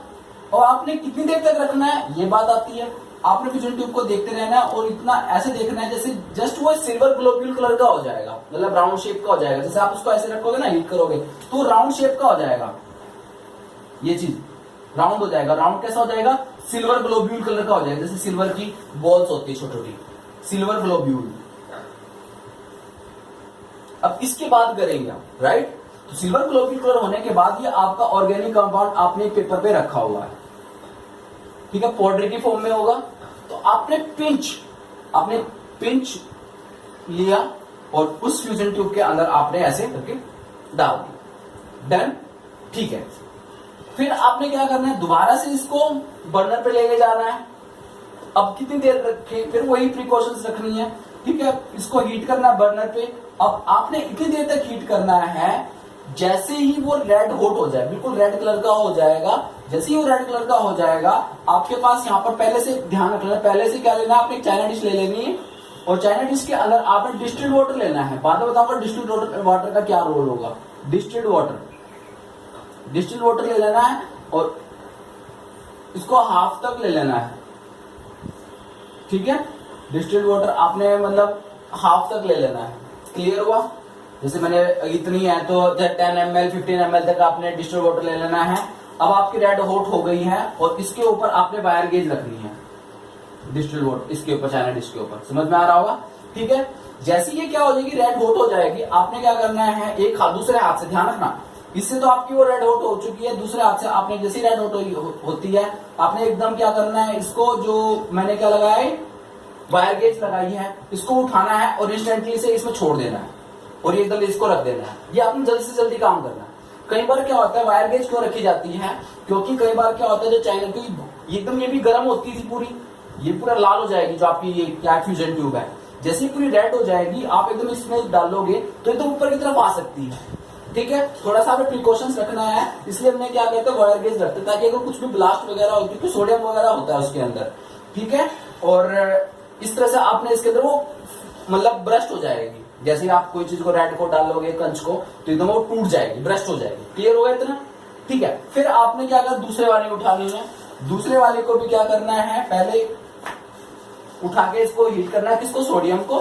और आपने कितनी देर तक रखना है, ये बात आती है। आपने फ्यूजन ट्यूब को देखते रहना है और इतना ऐसे देखना है जैसे जस्ट वो सिल्वर ग्लोब्यूल कलर का हो जाएगा, मतलब राउंड शेप का हो जाएगा। जैसे आप उसको ऐसे रखोगे ना, हीट करोगे तो राउंड शेप का हो जाएगा, ये चीज राउंड हो जाएगा। राउंड कैसा हो जाएगा, सिल्वर ग्लोब्यूल कलर का हो जाएगा, जैसे सिल्वर की बॉल्स होती है छोटी छोटी, सिल्वर ग्लोब्यूल। अब इसके बाद करेंगे आप, राइट। तो सिल्वर ग्लोब्यूल कलर होने के बाद ये आपका ऑर्गेनिक कंपाउंड आपने पेपर पे रखा हुआ है, ठीक है, पाउडर की फॉर्म में होगा। तो आपने पिंच लिया और उस फ्यूजन ट्यूब के अंदर आपने ऐसे करके डाल दिया, डन, ठीक है। फिर आपने क्या करना है, दोबारा से इसको बर्नर पे लेके जाना है। अब कितनी देर रखे, फिर वही प्रिकॉशंस रखनी है, ठीक है। इसको हीट करना है बर्नर पे। अब आपने इतनी देर तक हीट करना है जैसे ही वो रेड हॉट हो जाए, बिल्कुल रेड कलर का हो जाएगा। जैसे ही वो रेड कलर का हो जाएगा, आपके पास यहाँ पर पहले से ध्यान रखना है, पहले से क्या लेना है, आपने चाइना डिश ले लेनी है और चाइना डिश के अंदर आपने डिस्टिल्ड वाटर लेना है। बाद में बताऊंगा डिस्टिल्ड वाटर का क्या रोल होगा। डिस्टिल्ड वाटर ले लेना है और इसको हाफ तक ले लेना है, ठीक है। डिस्टिल्ड वाटर आपने मतलब हाफ तक ले लेना है, क्लियर हुआ। जैसे मैंने इतनी है तो 10 ml 15 ml तक आपने डिस्टिल्ड वाटर ले लेना है। अब आपकी रेड हॉट हो गई है और इसके ऊपर आपने वायर गेज रखनी है, डिस्टिल्ड वाटर इसके ऊपर, चाइना डिश के ऊपर, समझ में आ रहा होगा, ठीक है। जैसे ये क्या हो जाएगी, रेड हॉट हो जाएगी, आपने क्या करना है, एक हाथ दूसरे हाथ से, ध्यान रखना, इससे तो आपकी वो रेड हॉट हो चुकी है, दूसरे हाथ से आपने जैसी रेड हॉट होती है आपने एकदम क्या करना है, इसको जो मैंने क्या लगाया है, वायर गेज लगाई है, इसको उठाना है और इंस्टेंटली से इसमें छोड़ देना है और ये एकदम इसको रख देना है। ये आपने जल्दी से जल्दी काम करना है। कई बार क्या होता है, वायर गेज क्यों रखी जाती है, क्योंकि कई बार क्या होता है, जो चाइना की एकदम ये भी गर्म होती थी पूरी, ये पूरा लाल हो जाएगी जो आपकी ये क्या फ्यूजन ट्यूब है, जैसे ही पूरी रेड हो जाएगी आप एकदम इसमें डालोगे तो एकदम ऊपर की तरफ आ सकती है, ठीक है। थोड़ा सा हमें प्रिकॉशंस रखना है, इसलिए हमने क्या कहते हैं, वायर गेज रखते हैं ताकि अगर कुछ भी ब्लास्ट वगैरह हो, क्योंकि सोडियम वगैरह होता है उसके अंदर, ठीक है। और इस तरह से आपने इसके अंदर वो मतलब ब्रस्ट हो जाएगी। जैसे ही आप कोई चीज को रेड को डालोगे, कंच को, तो एकदम वो टूट जाएगी, ब्रस्ट हो जाएगी, क्लियर हो गया इतना, ठीक है। फिर आपने क्या करना, दूसरे वाले उठानी है, दूसरे वाले को भी क्या करना है, पहले उठा के इसको हीट करना है, किसको, सोडियम को,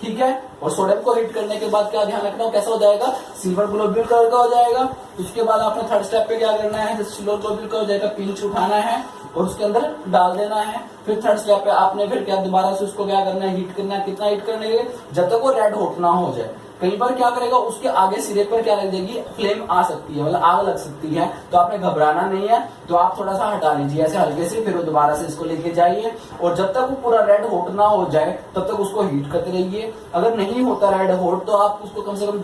ठीक है। और सोडियम को हीट करने के बाद क्या ध्यान रखना, कैसा हो जाएगा, सिल्वर ग्लोब्यूल कलर का हो जाएगा। उसके बाद आपने थर्ड स्टेप पे क्या करना है, जैसे सिल्वर ग्लोब्यूल का हो जाएगा, पिंच उठाना है और उसके अंदर डाल देना है। फिर थर्ड स्टेप पे आपने फिर क्या दोबारा से उसको क्या करना है, हीट करना है। कितना हीट करने के लिए, जब तक वो रेड हॉट ना हो जाए। कई बार क्या करेगा, उसके आगे सिरे पर क्या लग जाएगी, फ्लेम आ सकती है, मतलब आग लग सकती है। तो आपने घबराना नहीं है, तो आप थोड़ा सा हटा लीजिए ऐसे हल्के से, फिर वो दोबारा से इसको लेके जाइए और जब तक वो पूरा रेड हॉट ना हो जाए तब तक उसको हीट करते रहिए। अगर नहीं होता रेड हॉट तो आप उसको कम से कम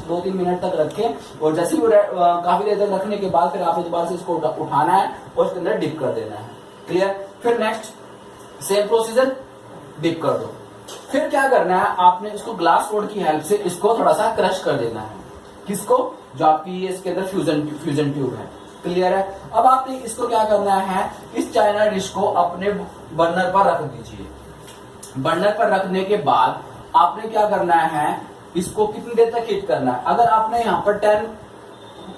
2-3 मिनट तक रखें और जैसे ही वो काफी देर तक रखने के बाद फिर आपने दोबारा से इसको उठाना है और उसके अंदर डिप कर देना है। क्लियर। फिर नेक्स्ट सेम प्रोसीजर, डिप कर दो। फिर क्या करना है, आपने इसको ग्लास रोड की हेल्प से इसको थोड़ा सा क्रश कर देना है। किसको, जो आपकी ये इसके अंदर फ्यूजन ट्यूब है। क्लियर है। अब आपने इसको क्या करना है, इस चाइना डिश को अपने बर्नर पर रख दीजिए। बर्नर पर रखने के बाद आपने क्या करना है, इसको कितनी देर तक हीट करना है। अगर आपने यहाँ पर 10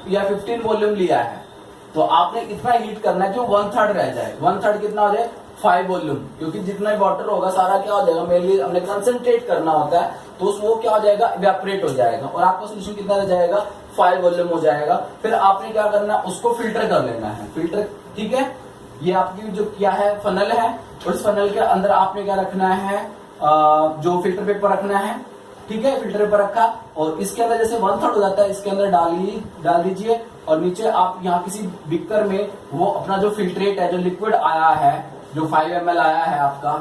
या 15 वॉल्यूम लिया है तो आपने इतना हीट करना है कि 1/3 रह जाए। 1/3 कितना हो जाए, 5 वॉल्यूम, क्योंकि जितना वाटर होगा सारा क्या हो जाएगा, मेनली हमने कंसंट्रेट करना होता है, तो वो क्या हो जाएगा, इवेपोरेट हो जाएगा और आपका सोल्यूशन कितना रह जाएगा, 5 वॉल्यूम हो जाएगा। फिर आपने क्या करना है, उसको फिल्टर कर लेना है। फिल्टर, ठीक है। ये आपकी जो क्या है, फनल है, और इस फनल के अंदर आपने क्या रखना है, जो फिल्टर पेपर रखना है। ठीक है, फिल्टर पेपर रखा और इसके अंदर जैसे 1/3 हो जाता है, इसके अंदर डाल दीजिए और नीचे आप यहाँ किसी बिकर में वो अपना जो फिल्ट्रेट है, जो लिक्विड आया है, जो 5 ml आया है आपका,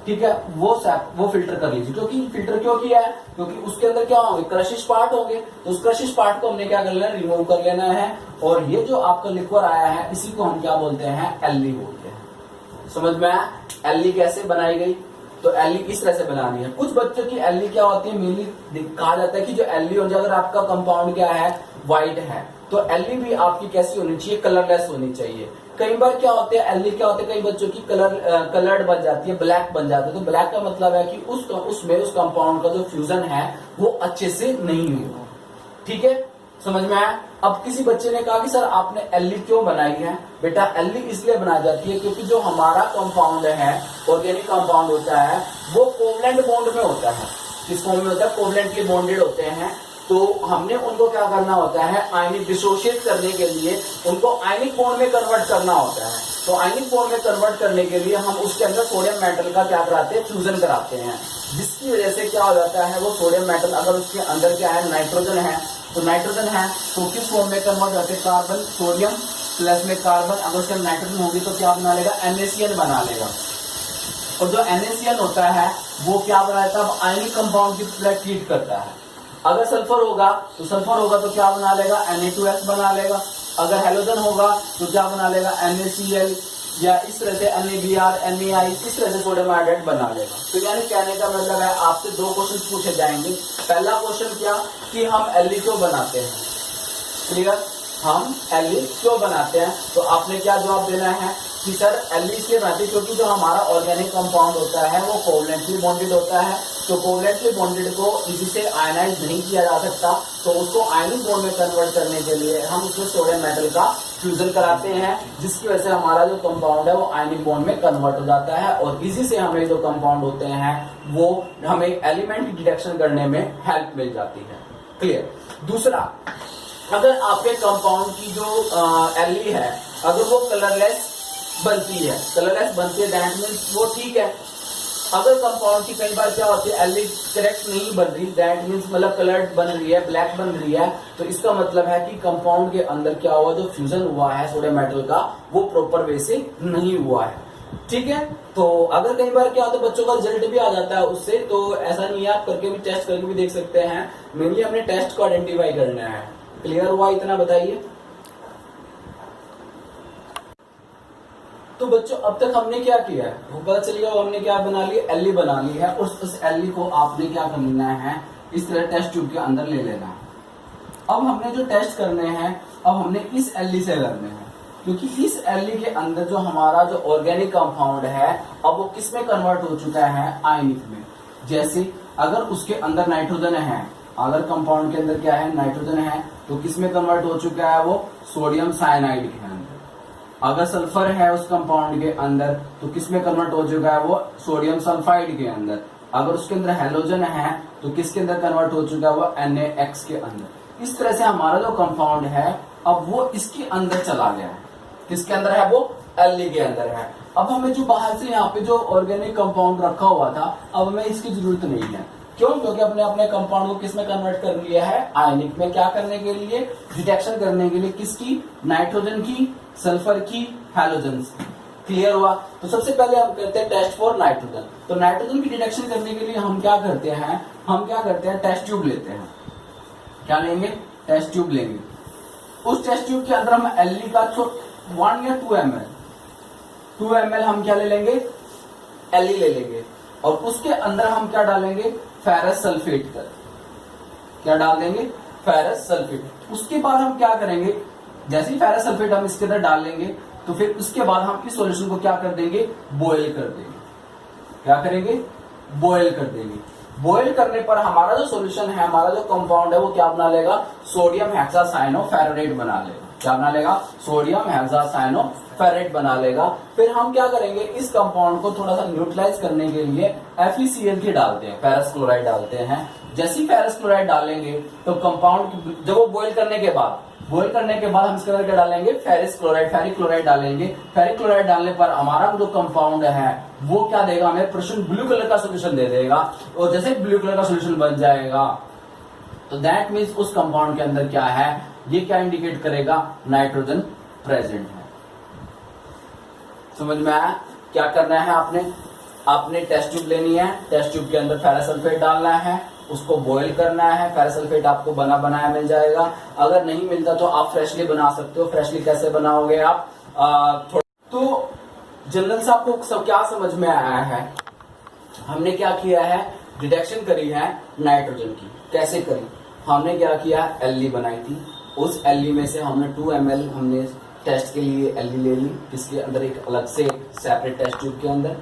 ठीक है, वो फिल्टर कर लीजिए। क्योंकि फिल्टर क्यों किया है, क्योंकि उसके अंदर क्या होंगे, क्रशिश पार्ट होंगे, तो उस क्रशिश पार्ट को हमने क्या कर लेना है, रिमूव कर लेना है। और ये जो आपका लिक्विड आया है, इसी को हम क्या बोलते हैं, एल्ली बोलते हैं। समझ में आया एल्ली कैसे बनाई गई। तो एल्ली इस तरह से बनानी है। कुछ बच्चों की एल्ली क्या होती है, मेनली कहा जाता है कि जो एल्ली हो जाए, अगर आपका कंपाउंड क्या है, व्हाइट है, तो एल्ली भी आपकी कैसी होनी चाहिए, कलरलेस होनी चाहिए। कई बार क्या होते हैं, एल्ली क्या होते हैं, कई बच्चों की कलर्ड बन जाती है, ब्लैक बन जाती है। तो ब्लैक का मतलब है कि उसमें उस कंपाउंड का जो फ्यूजन है वो अच्छे से नहीं हुआ। ठीक है, समझ में आया। अब किसी बच्चे ने कहा कि सर आपने एल्ली क्यों बनाई है। बेटा एल्ली इसलिए बनाई जाती है क्योंकि जो हमारा कंपाउंड है, ऑर्गेनिक कंपाउंड होता है, वो कोवलेंट बॉन्ड में होता है। किस फॉर्म में होता है, कोवलेंटली बॉन्डेड होते हैं। तो हमने उनको क्या करना होता है, आयनिक डिसोशिएट करने के लिए उनको आयनिक बॉन्ड में कन्वर्ट करना होता है। तो आयनिक बॉन्ड में कन्वर्ट करने के लिए हम उसके अंदर सोडियम मेटल का क्या कराते हैं, फ्यूजन कराते हैं। जिसकी वजह से क्या हो जाता है, वो सोडियम मेटल, अगर उसके अंदर क्या है, नाइट्रोजन है, तो नाइट्रोजन है तो किस फॉर्म में कन्वर्ट होते हैं, कार्बन, सोडियम प्लस में कार्बन, अगर उसके अंदर नाइट्रोजन होगी तो क्या बना लेगा, NaCl बना लेगा। और जो NaCl होता है वो क्या बनाता है, आयनिक कंपाउंड की तरह ट्रीट करता है। अगर सल्फर होगा तो क्या बना लेगा, Na2S बना लेगा। अगर हेलोजन होगा तो क्या बना लेगा, NaCl, या इस तरह से NaBr, NaI, इस तरह से सोडियम आयोडाइड बना लेगा। तो यानी कहने का मतलब है, आपसे 2 क्वेश्चन पूछे जाएंगे। पहला क्वेश्चन क्या, कि हम एल्ली क्यों बनाते हैं। क्लियर, हम एल्ली क्यों बनाते हैं। तो आपने क्या जवाब देना है कि सर एल्ली इसलिए बनाते हैं क्योंकि जो हमारा ऑर्गेनिक कंपाउंड होता है वो कोवलेंटली बॉन्डेड होता है। तो कोवलेंटली बॉन्डेड को इसी से आयनाइज नहीं किया जा सकता, तो उसको आयनिक बॉन्ड में कन्वर्ट करने के लिए हम उसमें सोडियम मेटल का फ्यूजन कराते हैं, जिसकी वजह से हमारा जो कंपाउंड है वो आयनिक बॉन्ड में कन्वर्ट हो जाता है और इसी से हमें जो कंपाउंड होते हैं वो हमें एलिमेंट डिटेक्शन करने में हेल्प मिल जाती है। क्लियर। दूसरा, अगर आपके कंपाउंड की जो एल्ली है, अगर वो कलरलेस बनती है, दैट मीन्स वो ठीक है। अगर कंपाउंड की कई बार क्या होती है, एल्ली करेक्ट नहीं बन रही, दैट मीन्स मतलब कलर्ड बन रही है, ब्लैक बन रही है, तो इसका मतलब है कि कंपाउंड के अंदर क्या हुआ, जो फ्यूजन हुआ है सोडियम मेटल का, वो प्रॉपर वे से नहीं हुआ है। ठीक है। तो अगर कई बार क्या होता है, बच्चों का रिजल्ट भी आ जाता है उससे, तो ऐसा नहीं है, आप करके भी टेस्ट करके भी देख सकते हैं। मेनली हमने टेस्ट को आइडेंटिफाई करना है। क्लियर हुआ, इतना बताइए। तो बच्चों अब तक हमने क्या किया है, वो पता चल गया, हमने क्या बना लिया, एल्ली बना ली है। उस एल्ली को आपने क्या करना है, इस तरह टेस्ट ट्यूब के अंदर ले लेना है। अब हमने जो टेस्ट करने हैं, अब हमने इस एल्ली से करने हैं, क्योंकि इस एल्ली के अंदर जो हमारा जो ऑर्गेनिक कंपाउंड है, अब वो किस में कन्वर्ट हो चुका है, आयनिक में। जैसे अगर उसके अंदर नाइट्रोजन है, अगर कंपाउंड के अंदर क्या है, नाइट्रोजन है, तो किस में कन्वर्ट हो चुका है, वो सोडियम साइनाइड के अंदर। अगर सल्फर है उस कंपाउंड के अंदर, तो किस में कन्वर्ट हो चुका है, वो सोडियम सल्फाइड के अंदर। अगर उसके अंदर हेलोजन है तो किसके अंदर कन्वर्ट हो चुका है वो NaX के अंदर। इस तरह से हमारा जो कंपाउंड है अब वो इसके अंदर चला गया है। किसके अंदर है वो Li के अंदर है। अब हमें जो बाहर से यहाँ पे जो ऑर्गेनिक कंपाउंड रखा हुआ था अब हमें इसकी जरूरत नहीं है। क्यों? क्योंकि अपने अपने कंपाउंड को किस में कन्वर्ट कर लिया है, आयनिक में। क्या करने के लिए? डिटेक्शन करने के लिए। किसकी? नाइट्रोजन की, सल्फर की, हैलोजन। क्लियर हुआ? तो सबसे पहले हम करते हैं टेस्ट फॉर नाइट्रोजन। तो नाइट्रोजन की डिटेक्शन करने के लिए हम क्या करते हैं, टेस्ट ट्यूब लेते हैं। क्या लेंगे? टेस्ट ट्यूब लेंगे। उस टेस्ट ट्यूब के अंदर हम Li का 1 या 2 ml हम क्या ले लेंगे? Li ले लेंगे। और उसके अंदर हम क्या डालेंगे? फेरस सल्फेट कर। क्या डाल देंगे? Ferrous sulphate. उसके बाद हम क्या करेंगे? जैसे ही फेरस सल्फेट हम इसके अंदर डाल लेंगे तो फिर उसके बाद हम इस सॉल्यूशन को क्या कर देंगे? बॉयल कर देंगे। क्या करेंगे? बॉयल कर देंगे। बॉयल करने पर हमारा जो सॉल्यूशन है, हमारा जो कंपाउंड है वो क्या बना लेगा? सोडियम हेक्सासाइनोफेरेट बना लेगा। क्या बना लेगा? सोडियम हेक्सासाइनोफेरेट बना लेगा। फिर हम क्या करेंगे? इस कंपाउंड को थोड़ा सा न्यूट्रलाइज करने के लिए FeCl3 डालते हैं, फेरस क्लोराइड डालते हैं। जैसे ही फेरस क्लोराइड डालेंगे तो कंपाउंड जब वो बॉयल करने के बाद हम इसके अंदर क्या डालेंगे? फेरिक क्लोराइड डालेंगे। फेरिक क्लोराइड डालने पर हमारा जो कंपाउंड है वो क्या देगा? हमें प्रश्न ब्लू कलर का सोल्यूशन दे देगा। और जैसे ब्लू कलर का सोल्यूशन बन जाएगा तो दैट मीन्स उस कंपाउंड के अंदर क्या है? ये क्या इंडिकेट करेगा? नाइट्रोजन प्रेजेंट है। समझ में आया? क्या करना है आपने टेस्ट ट्यूब लेनी है। टेस्ट ट्यूब के अंदर फेरस सल्फेट डालना है, उसको बॉईल करना है। फेरस सल्फेट आपको बना बनाया मिल जाएगा। अगर नहीं मिलता तो आप फ्रेशली बना सकते हो। फ्रेशली कैसे बनाओगे आप? तो जनरल से आपको सब क्या समझ में आया है? हमने क्या किया है? डिटेक्शन करी है नाइट्रोजन की। कैसे करी? हमने क्या किया? Li बनाई थी। उस Li में से हमने 2 ml हमने टेस्ट के लिए Li ले ली। इसके अंदर एक अलग से सेपरेट टेस्ट ट्यूब के अंदर,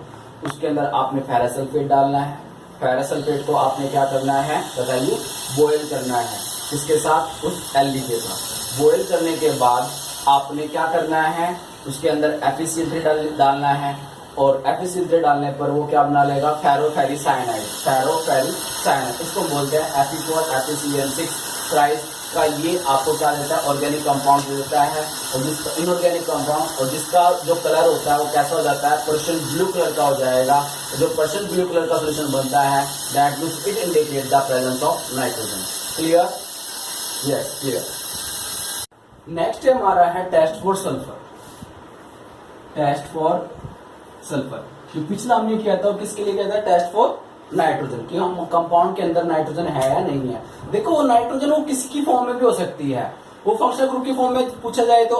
उसके अंदर आपने फेरस सल्फेट डालना है। फेरस सल्फेट को आपने क्या करना है? बताइए। बॉयल करना है। किसके साथ? उस Li के साथ। बॉयल करने के बाद आपने क्या करना है? उसके अंदर FeCl3 डालना है। और FeCl3 डालने पर वो क्या बना लेगा? फेरोफेरिसाइनाइड। इसको बोलते हैं Fe4FeCl6 प्राइस का। ये आपको क्या देता है? ऑर्गेनिक कंपाउंड देता है। और जिसका इनऑर्गेनिक कंपाउंड और जिसका जो कलर होता है वो कैसा हो जाता है? पर्शियन ब्लू कलर का हो जाएगा। जो पर्शियन ब्लू कलर का सोल्यूशन बनता है that means it indicate the presence of nitrogen. Clear? Yes, clear. Next हमारा है टेस्ट फॉर सल्फर। जो पिछला हमने किया था किसके लिए किया था? Test for nitrogen. कि हम कंपाउंड के अंदर नाइट्रोजन है या नहीं है। देखो वो नाइट्रोजन वो किसी की फॉर्म में भी हो सकती है। वो फंक्शनल ग्रुप की फॉर्म में पूछा जाए तो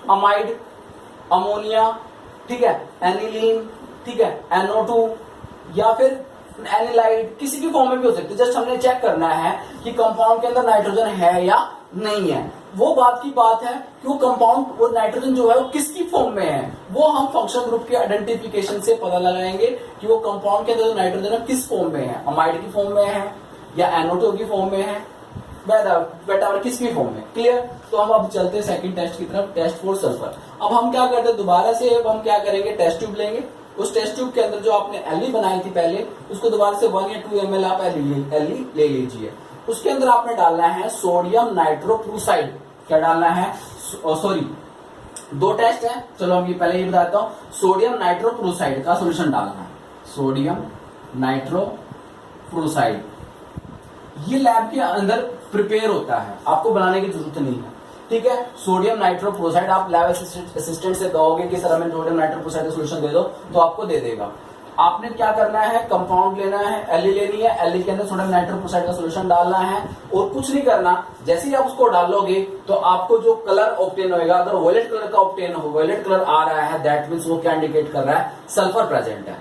अमाइड, अमोनिया, ठीक है, एनिलीन, ठीक है, NO2 या फिर एनिलाइड, किसी भी फॉर्म में भी हो सकती है। जस्ट हमने चेक करना है कि कंपाउंड के अंदर नाइट्रोजन है या नहीं है। वो बात की बात है कि वो कंपाउंड, वो नाइट्रोजन जो है वो किसकी फॉर्म में है, वो हम फंक्शनल ग्रुप के आइडेंटिफिकेशन से पता लगाएंगे कि वो कंपाउंड के अंदर जो नाइट्रोजन है किस फॉर्म में है, अमाइड की फॉर्म में है या NO2 की फॉर्म में है, बेटा किसकी फॉर्म में। क्लियर? तो हम अब चलते हैं सेकंड टेस्ट की तरफ, टेस्ट फॉर सल्फर। अब हम क्या करते हैं? दोबारा से अब हम क्या करेंगे? टेस्ट ट्यूब लेंगे। उस टेस्ट ट्यूब के अंदर जो आपने Li बनाई थी पहले, उसको दोबारा से 1 या 2 ml आप Li ले लीजिए। उसके अंदर आपने डालना है सोडियम नाइट्रोक्लोराइड। क्या डालना है? सॉरी, 2 टेस्ट है, चलो हम ये पहले ही बताता हूं। सोडियम नाइट्रोक्लोराइड का सोल्यूशन डालना है। सोडियम नाइट्रोक्लोराइड ये लैब के अंदर प्रिपेयर होता है, आपको बनाने की जरूरत नहीं है। ठीक है, सोडियम नाइट्रोक्लोराइड आप लैब असिस्टेंट से कहोगे कि सर हमें सोडियम नाइट्रोक्लोराइड का सोल्यूशन दे दो, तो आपको दे देगा। आपने क्या करना है? कंपाउंड लेना है, Li लेनी है, Li के अंदर सोडियम नाइट्रोक्लोराइड का सोल्यूशन डालना है और कुछ नहीं करना। जैसे ही आप उसको डालोगे तो आपको जो कलर ऑब्टेन होएगा, अगर वॉयलेट कलर का ऑब्टेन हो, वॉयलेट कलर आ रहा है, दैट मीन्स वो क्या इंडिकेट कर रहा है? सल्फर प्रेजेंट है।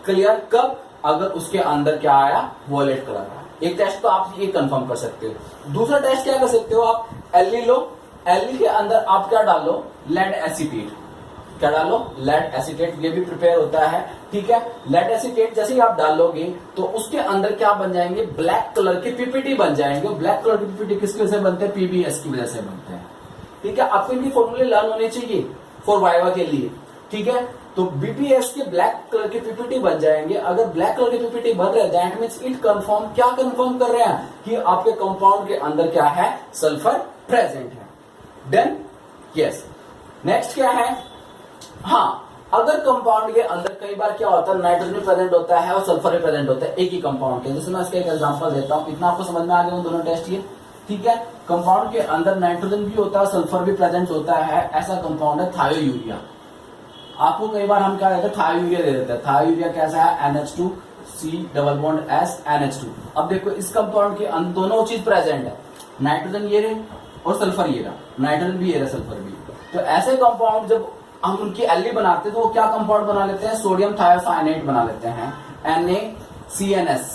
क्लियर? कब? अगर उसके अंदर क्या आया? वॉयलेट कलर आया। एक टेस्ट तो आप ये कंफर्म कर सकते हो। दूसरा टेस्ट क्या कर सकते हो आप? Li लो, Li के अंदर आप क्या डालो? Lead acetate. क्या डालो? Lead acetate. ये भी प्रिपेयर होता है। ठीक है, लेड एसीटेट जैसे ही आप डालोगे तो उसके अंदर क्या बन जाएंगे? ब्लैक कलर के पीपीटी बन जाएंगे। ब्लैक कलर के पीपीटी किसकी वजह से बनते हैं? PBS की वजह से बनते हैं। ठीक है, आपको इनकी फॉर्मूले लर्न होने चाहिए फॉर वाइवा के लिए। ठीक है, तो बीपीएस के ब्लैक कलर के पीपीटी बन जाएंगे। अगर ब्लैक कलर के पीपीटी बन रहे हैं दैट मीन्स इट कंफर्म, क्या कंफर्म कर रहे हैं कि आपके कंपाउंड के अंदर क्या है, सल्फर प्रेजेंट है। देन यस, नेक्स्ट क्या है, हाँ अगर कंपाउंड के अंदर कई बार क्या होता है नाइट्रोजन प्रेजेंट होता है और सल्फर भी प्रेजेंट होता है एक ही कंपाउंड के, जैसे मैं इसका एक एग्जांपल देता हूं, इतना आपको समझ में आ गया वो दोनों टेस्ट ये, ठीक है। कंपाउंड के अंदर नाइट्रोजन भी होता है सल्फर भी प्रेजेंट होता है, ऐसा कंपाउंड है थायोयूरिया। आपको कई बार हम क्या कहते हैं थायोयूरिया दे देते हैं। थायोयूरिया कैसा है, NH2C double bond S NH2। अब देखो इस कंपाउंड के अंदर दोनों चीज प्रेजेंट है, नाइट्रोजन ये रहे और सल्फर ये रहा, नाइट्रोजन भी ये रहा सल्फर भी। तो ऐसे कंपाउंड जब हम उनकी एलई बनाते हैं तो वो क्या कंपाउंड बना लेते हैं, सोडियम थायोसाइनेट बना लेते हैं, NaCNS।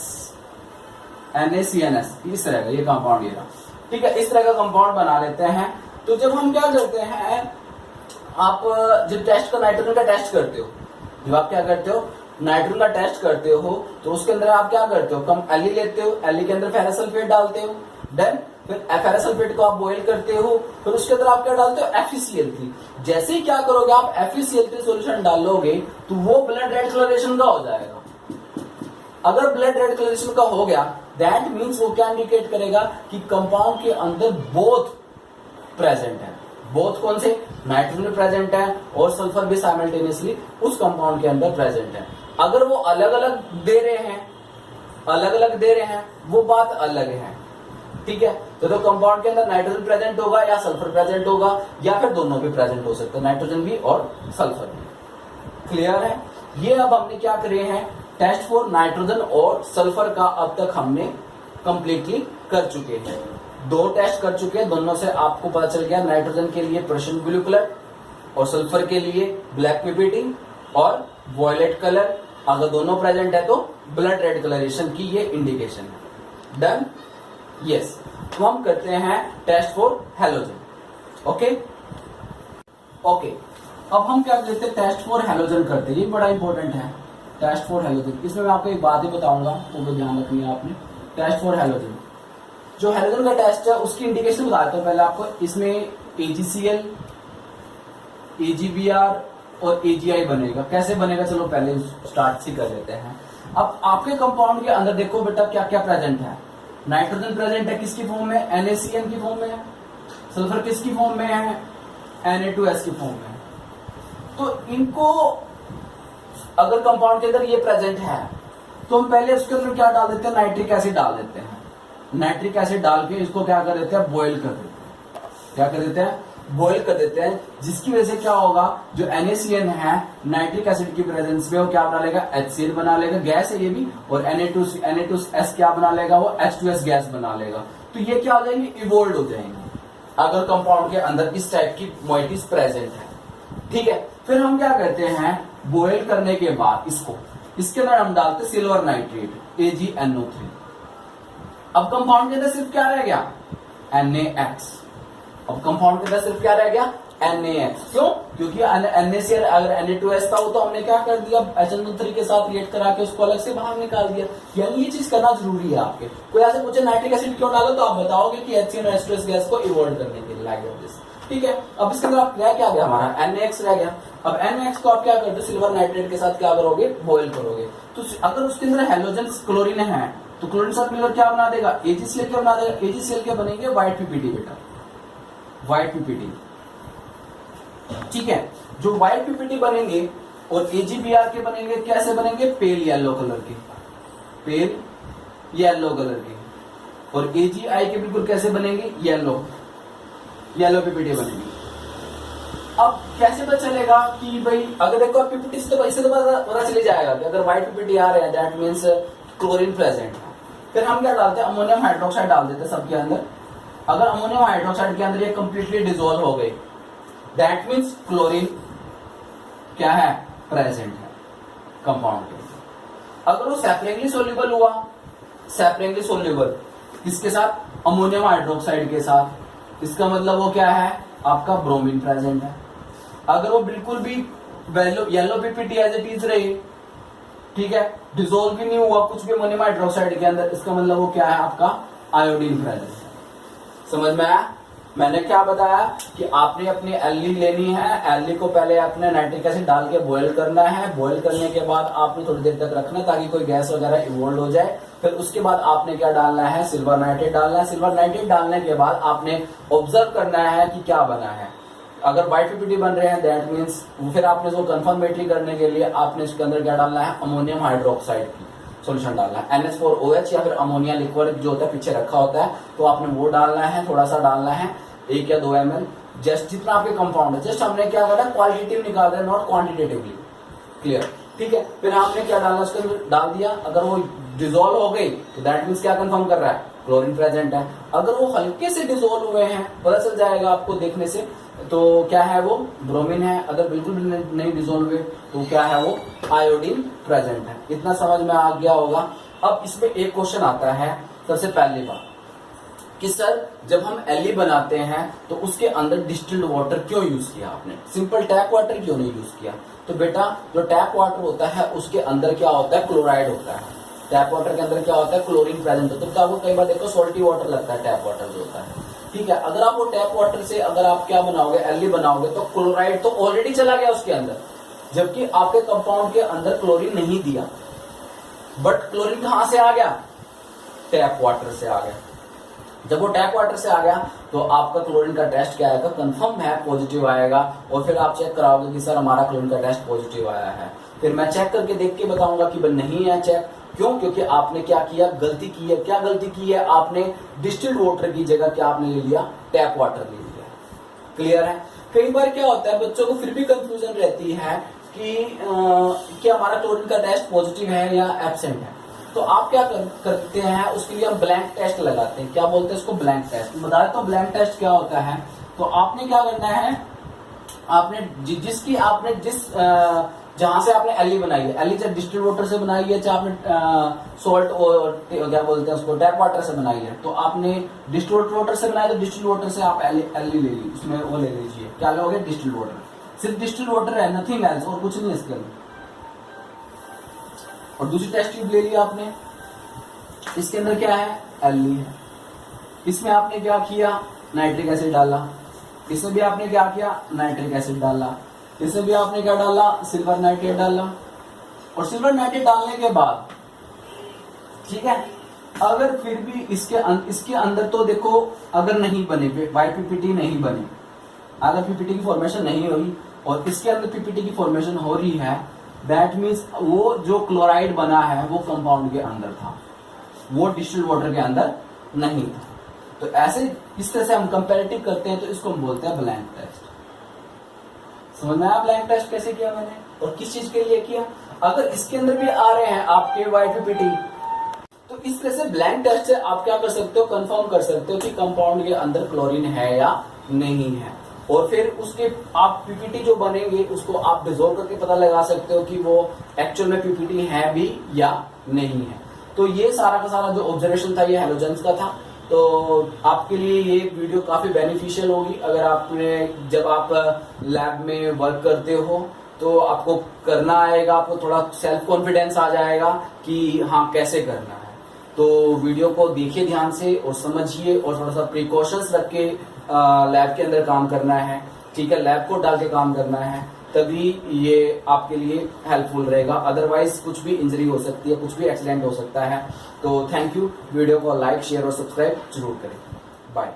इस तरह का ये कंपाउंड ये रहा, ठीक है, इस तरह का कंपाउंड बना लेते हैं। तो जब हम क्या करते हैं, आप जब टेस्ट का नाइट्रोजन का टेस्ट करते हो, जब आप क्या करते हो नाइट्रोजन का टेस्ट करते हो तो उसके अंदर आप क्या करते हो, कम एलई लेते हो, एलई के अंदर फेरस सल्फेट डालते हो, देन फिर फेरस सल्फेट को आप बॉईल करते हो, फिर उसके अंदर आप क्या डालते हो FeCl3। जैसे ही क्या करोगे आप FeCl3 सॉल्यूशन डालोगे तो वो ब्लड रेड कलरेशन का हो जाएगा। अगर ब्लड रेड कलरेशन का हो गया दैट मीन्स वो क्या इंडिकेट करेगा कि कंपाउंड के अंदर बोथ प्रेजेंट है। बोथ कौन से, नाइट्रोजन प्रेजेंट है और सल्फर भी साइमल्टेनियसली उस कंपाउंड के अंदर प्रेजेंट है। अगर वो अलग अलग दे रहे हैं वो बात अलग है, ठीक है। तो कंपाउंड के अंदर नाइट्रोजन प्रेजेंट होगा या सल्फर प्रेजेंट होगा या फिर दोनों भी प्रेजेंट हो सकते हैं, नाइट्रोजन भी और सल्फर भी। क्लियर है, ये अब हमने क्या करे हैं, टेस्ट फॉर नाइट्रोजन और सल्फर का अब तक हमने कंप्लीटली कर चुके हैं। 2 टेस्ट कर चुके हैं, दोनों से आपको पता चल गया नाइट्रोजन के लिए पर्शियन ब्लू कलर और सल्फर के लिए ब्लैक पीपीटी और वॉयलेट कलर। अगर दोनों प्रेजेंट है तो ब्लड रेड कलरेशन की ये इंडिकेशन है। Done, yes. तो हम करते हैं टेस्ट फॉर हैलोजन। ओके, अब हम क्या करते हैं, टेस्ट फॉर हैलोजन करते हैं, ये बड़ा इंपॉर्टेंट है टेस्ट फॉर हैलोजन। इसमें मैं आपको एक बात ही बताऊंगा तो ध्यान रखनी है आपने। टेस्ट फॉर हैलोजन, जो हैलोजन का टेस्ट है उसकी इंडिकेशन बता देता हूं पहले आपको। इसमें AgCl, AgBr और AgI बनेगा। कैसे बनेगा चलो पहले स्टार्ट से कर लेते हैं। अब आपके कंपाउंड के अंदर देखो बेटा क्या क्या प्रेजेंट है, नाइट्रोजन प्रेजेंट है किसकी फॉर्म में, NaCN की फॉर्म में है, सल्फर किसकी फॉर्म में है, Na2S की फॉर्म में है। तो इनको अगर कंपाउंड के अंदर ये प्रेजेंट है तो हम पहले उसके अंदर क्या डाल देते हैं, नाइट्रिक एसिड डाल देते हैं। नाइट्रिक एसिड डाल के इसको क्या कर देते हैं, बॉईल कर देते हैं। क्या कर देते हैं, बॉईल कर देते हैं, जिसकी वजह से क्या होगा, जो NaCN है नाइट्रिक एसिड की प्रेजेंस में वो क्या बना लेगा, HCl बना लेगा, गैस है ये भी, और Na2S क्या बना लेगा, वो H2S गैस बना लेगा। तो ये क्या हो जाएंगे, इवोल्व हो जाएंगे अगर कंपाउंड के अंदर इस टाइप की मॉइटीज प्रेजेंट है, ठीक है। फिर हम क्या करते हैं, बॉईल करने के बाद इसके अंदर हम डालते सिल्वर नाइट्रेट AgNO3। अब कंपाउंड के अंदर सिर्फ क्या रह गया, NaX। अब कंपाउंड के अंदर सिर्फ क्या रह गया, NaX। क्यों, क्योंकि NaCl अगर Na2S था वो तो हमने क्या कर दिया, HNO3 के साथ रिएक्ट करा के उसको अलग से बाहर निकाल दिया। यानी ये चीज करना जरूरी है आपके। कोई ऐसे पूछे नाइट्रिक एसिड क्यों डालो तो आप बताओगे कि HCl और H2S गैस को इवोल्व करने के लिए लाइक दिस, ठीक है। अब इसके अंदर आप क्या गया हमारा NaX रह गया। अब NaX को आप क्या करते हो, सिल्वर नाइट्रेट के साथ क्या करोगे, बॉईल करोगे। तो अगर उसके अंदर हेलोजन क्लोरीन है तो क्लोरीन साथ मिलकर क्या बना देगा, AgCl क्या बना देगा, AgCl के बनेंगे व्हाइट पीपीटी बेटा, व्हाइट पीपीटी, ठीक है। जो व्हाइट पीपीटी बनेंगे और AgBr के बनेंगे, कैसे बनेंगे, पेल येलो कलर के, पेल येलो कलर के। और AgI के बिल्कुल कैसे बनेंगे, येलो पीपीटी बनेगी। अब कैसे पता चलेगा कि भाई, अगर देखो पीपीटी से तो इससे तो पता चल जाएगा कि अगर व्हाइट पीपीटी आ रहे हैं दैट मीन्स क्लोरीन प्रेजेंट है। फिर हम क्या डालते हैं, अमोनियम हाइड्रोक्साइड डाल देते हैं सबके अंदर। अगर अमोनियम हाइड्रोक्साइड के अंदर ये कंप्लीटली डिसॉल्व हो गए दैट मीन्स क्लोरीन क्या है, प्रेजेंट है कंपाउंड के अंदर। अगर वो सेपरेटली सोल्यूबल हुआ, सेपरेटली सोल्यूबल किसके साथ, अमोनियम हाइड्रोक्साइड के साथ, इसका मतलब वो क्या है, आपका ब्रोमीन प्रेजेंट है। अगर वो बिल्कुल भी yellow PPT as it is रही, ठीक है, डिसॉल्व भी नहीं हुआ कुछ भी अमोनियम हाइड्रोक्साइड के अंदर, इसका मतलब वो क्या है, आपका आयोडीन प्रेजेंट है। समझ में आया, मैंने क्या बताया कि आपने अपनी एलई लेनी है, एलई को पहले आपने नाइट्रिक एसिड डाल के बॉईल करना है, बॉईल करने के बाद आपने थोड़ी देर तक रखना है ताकि कोई गैस वगैरह इवोल्व हो जाए। फिर उसके बाद आपने क्या डालना है, सिल्वर नाइट्रेट डालना है। सिल्वर नाइट्रेट डालने के बाद आपने ऑब्जर्व करना है कि क्या बना है। अगर बाई पीपीटी बन रहे हैं दैट मीन्स फिर आपने इसको कंफर्मेटरी करने के लिए आपने इसके अंदर क्या डालना है, अमोनियम हाइड्रोक्साइड की सॉल्यूशन डालना है, NH4OH या फिर अमोनिया लिक्विड जो होता है पीछे रखा होता है, तो आपने वो डालना है, थोड़ा सा डालना है, 1 या 2 ml, जस्ट जितना आपके कंपाउंड है। जस्ट हमने क्या करना है, क्वालिटेटिव निकाल रहे हैं, नॉट क्वांटिटेटिवली। क्लियर, ठीक है। फिर आपने क्या डालना, उसके अंदर डाल दिया। अगर वो डिजोल्व हो गई तो दैट मीन्स क्या कंफर्म कर रहा है, क्लोरीन प्रेजेंट है। अगर वो हल्के से डिजोल्व हुए हैं, पता चल जाएगा आपको देखने से, तो क्या है वो ब्रोमीन है। अगर बिल्कुल भी नहीं डिजोल्व हुए तो क्या है वो आयोडीन प्रेजेंट है। इतना समझ में आ गया होगा। अब इसमें एक क्वेश्चन आता है सबसे पहली बार कि सर जब हम एलई बनाते हैं तो उसके अंदर डिस्टिल्ड वाटर क्यों यूज किया आपने, सिंपल टैप वाटर क्यों नहीं यूज किया। तो बेटा जो टैप वाटर होता है उसके अंदर क्या होता है, क्लोराइड होता है। टैप वाटर के अंदर क्या होता है, क्लोरीन प्रेजेंट होता है। तो आपको कई बार देखो सॉल्टी वाटर लगता है टैप वाटर जो होता है, ठीक है। अगर आप वो टैप वाटर से अगर आप क्या बनाओगे, एलई बनाओगे, तो क्लोराइड तो ऑलरेडी चला गया उसके अंदर, जबकि आपके कंपाउंड के अंदर क्लोरीन नहीं दिया। बट क्लोरीन कहां से आ गया, टैप वाटर से आ गया। जब वो टैप वाटर से आ गया तो आपका क्लोरीन का टेस्ट क्या आएगा, कंफर्म है, पॉजिटिव आएगा। और फिर आप चेक कराओगे कि सर हमारा क्लोरीन का टेस्ट पॉजिटिव आया है। फिर मैं चेक करके देख के बताऊंगा कि नहीं है चेक, क्यों, क्योंकि आपने क्या किया, गलती की है। क्या गलती की है आपने, डिस्टिल्ड वाटर की जगह क्या आपने ले लिया, टैप वाटर ले लिया। क्लियर है। कई बार क्या होता है बच्चों को फिर भी कंफ्यूजन रहती है कि हमारा क्लोरीन का टेस्ट पॉजिटिव है या एब्सेंट है। तो आप क्या करते हैं, उसके लिए हम ब्लैंक टेस्ट लगाते हैं। क्या बोलते हैं इसको, ब्लैंक टेस्ट। बता देता हूं ब्लैंक टेस्ट क्या होता है। तो आपने क्या करना है, आपने जिस जहां से आपने एलई बनाई है, एलई चाहे डिस्टिल्ड वाटर से बनाई है, चाहे आपने सॉल्ट और क्या बोलते हैं उसको, टैप वाटर से बनाई है। तो आपने डिस्टिल्ड वाटर से बनाई तो डिस्टिल्ड वाटर से आप एलई ले ली, उसमें वो ले लीजिए, क्या लोगे, डिस्टिल्ड वाटर। सिर्फ डिस्टिल्ड वाटर है, नथिंग एल्स, और कुछ नहीं इसके अंदर। और दूसरी टेस्ट ट्यूब ले लिया आपने, इसके अंदर क्या है, एलई है। इसमें आपने क्या किया, नाइट्रिक एसिड डाला। इसमें भी आपने क्या किया, नाइट्रिक एसिड डाला। इसमें भी आपने क्या डाला, सिल्वर नाइट्रेट डाला। और सिल्वर नाइट्रेट डालने के बाद, ठीक है, अगर फिर भी इसके अंदर तो देखो, अगर नहीं बने, बाई पीपीटी नहीं बनी, अगर पीपीटी की फॉर्मेशन नहीं हुई और इसके अंदर पीपीटी की फॉर्मेशन हो रही है, दैट मीन्स वो जो क्लोराइड बना है वो कंपाउंड के अंदर था, वो डिस्टिल्ड वाटर के अंदर नहीं था। तो ऐसे इस तरह से हम कंपैरेटिव करते हैं, तो इसको हम बोलते हैं ब्लैंक टेस्ट। समझ में आया ब्लैंक टेस्ट कैसे किया मैंने और किस चीज के लिए किया। अगर इसके अंदर भी आ रहे हैं आपके वाई पीपीटी, तो इस तरह से ब्लैंक टेस्ट से आप क्या कर सकते हो, कंफर्म कर सकते हो कि कंपाउंड के अंदर क्लोरीन है या नहीं है। और फिर उसके आप पीपीटी जो बनेंगे उसको आप डिसॉल्व करके पता लगा सकते हो कि वो एक्चुअल में पीपीटी है भी या नहीं है। तो ये सारा का सारा जो ऑब्जर्वेशन था ये हैलोजेंस का था। तो आपके लिए ये वीडियो काफी बेनिफिशियल होगी। अगर आपने जब आप लैब में वर्क करते हो तो आपको करना आएगा, आपको थोड़ा सेल्फ कॉन्फिडेंस आ जाएगा कि हाँ कैसे करना है। तो वीडियो को देखिए ध्यान से और समझिए, और थोड़ा सा प्रिकॉशंस रख के लैब के अंदर काम करना है, ठीक है, लैब को डाल के काम करना है, तभी ये आपके लिए हेल्पफुल रहेगा। अदरवाइज कुछ भी इंजरी हो सकती है, कुछ भी एक्सीडेंट हो सकता है। तो थैंक यू। वीडियो को लाइक, शेयर और सब्सक्राइब जरूर करें। बाय।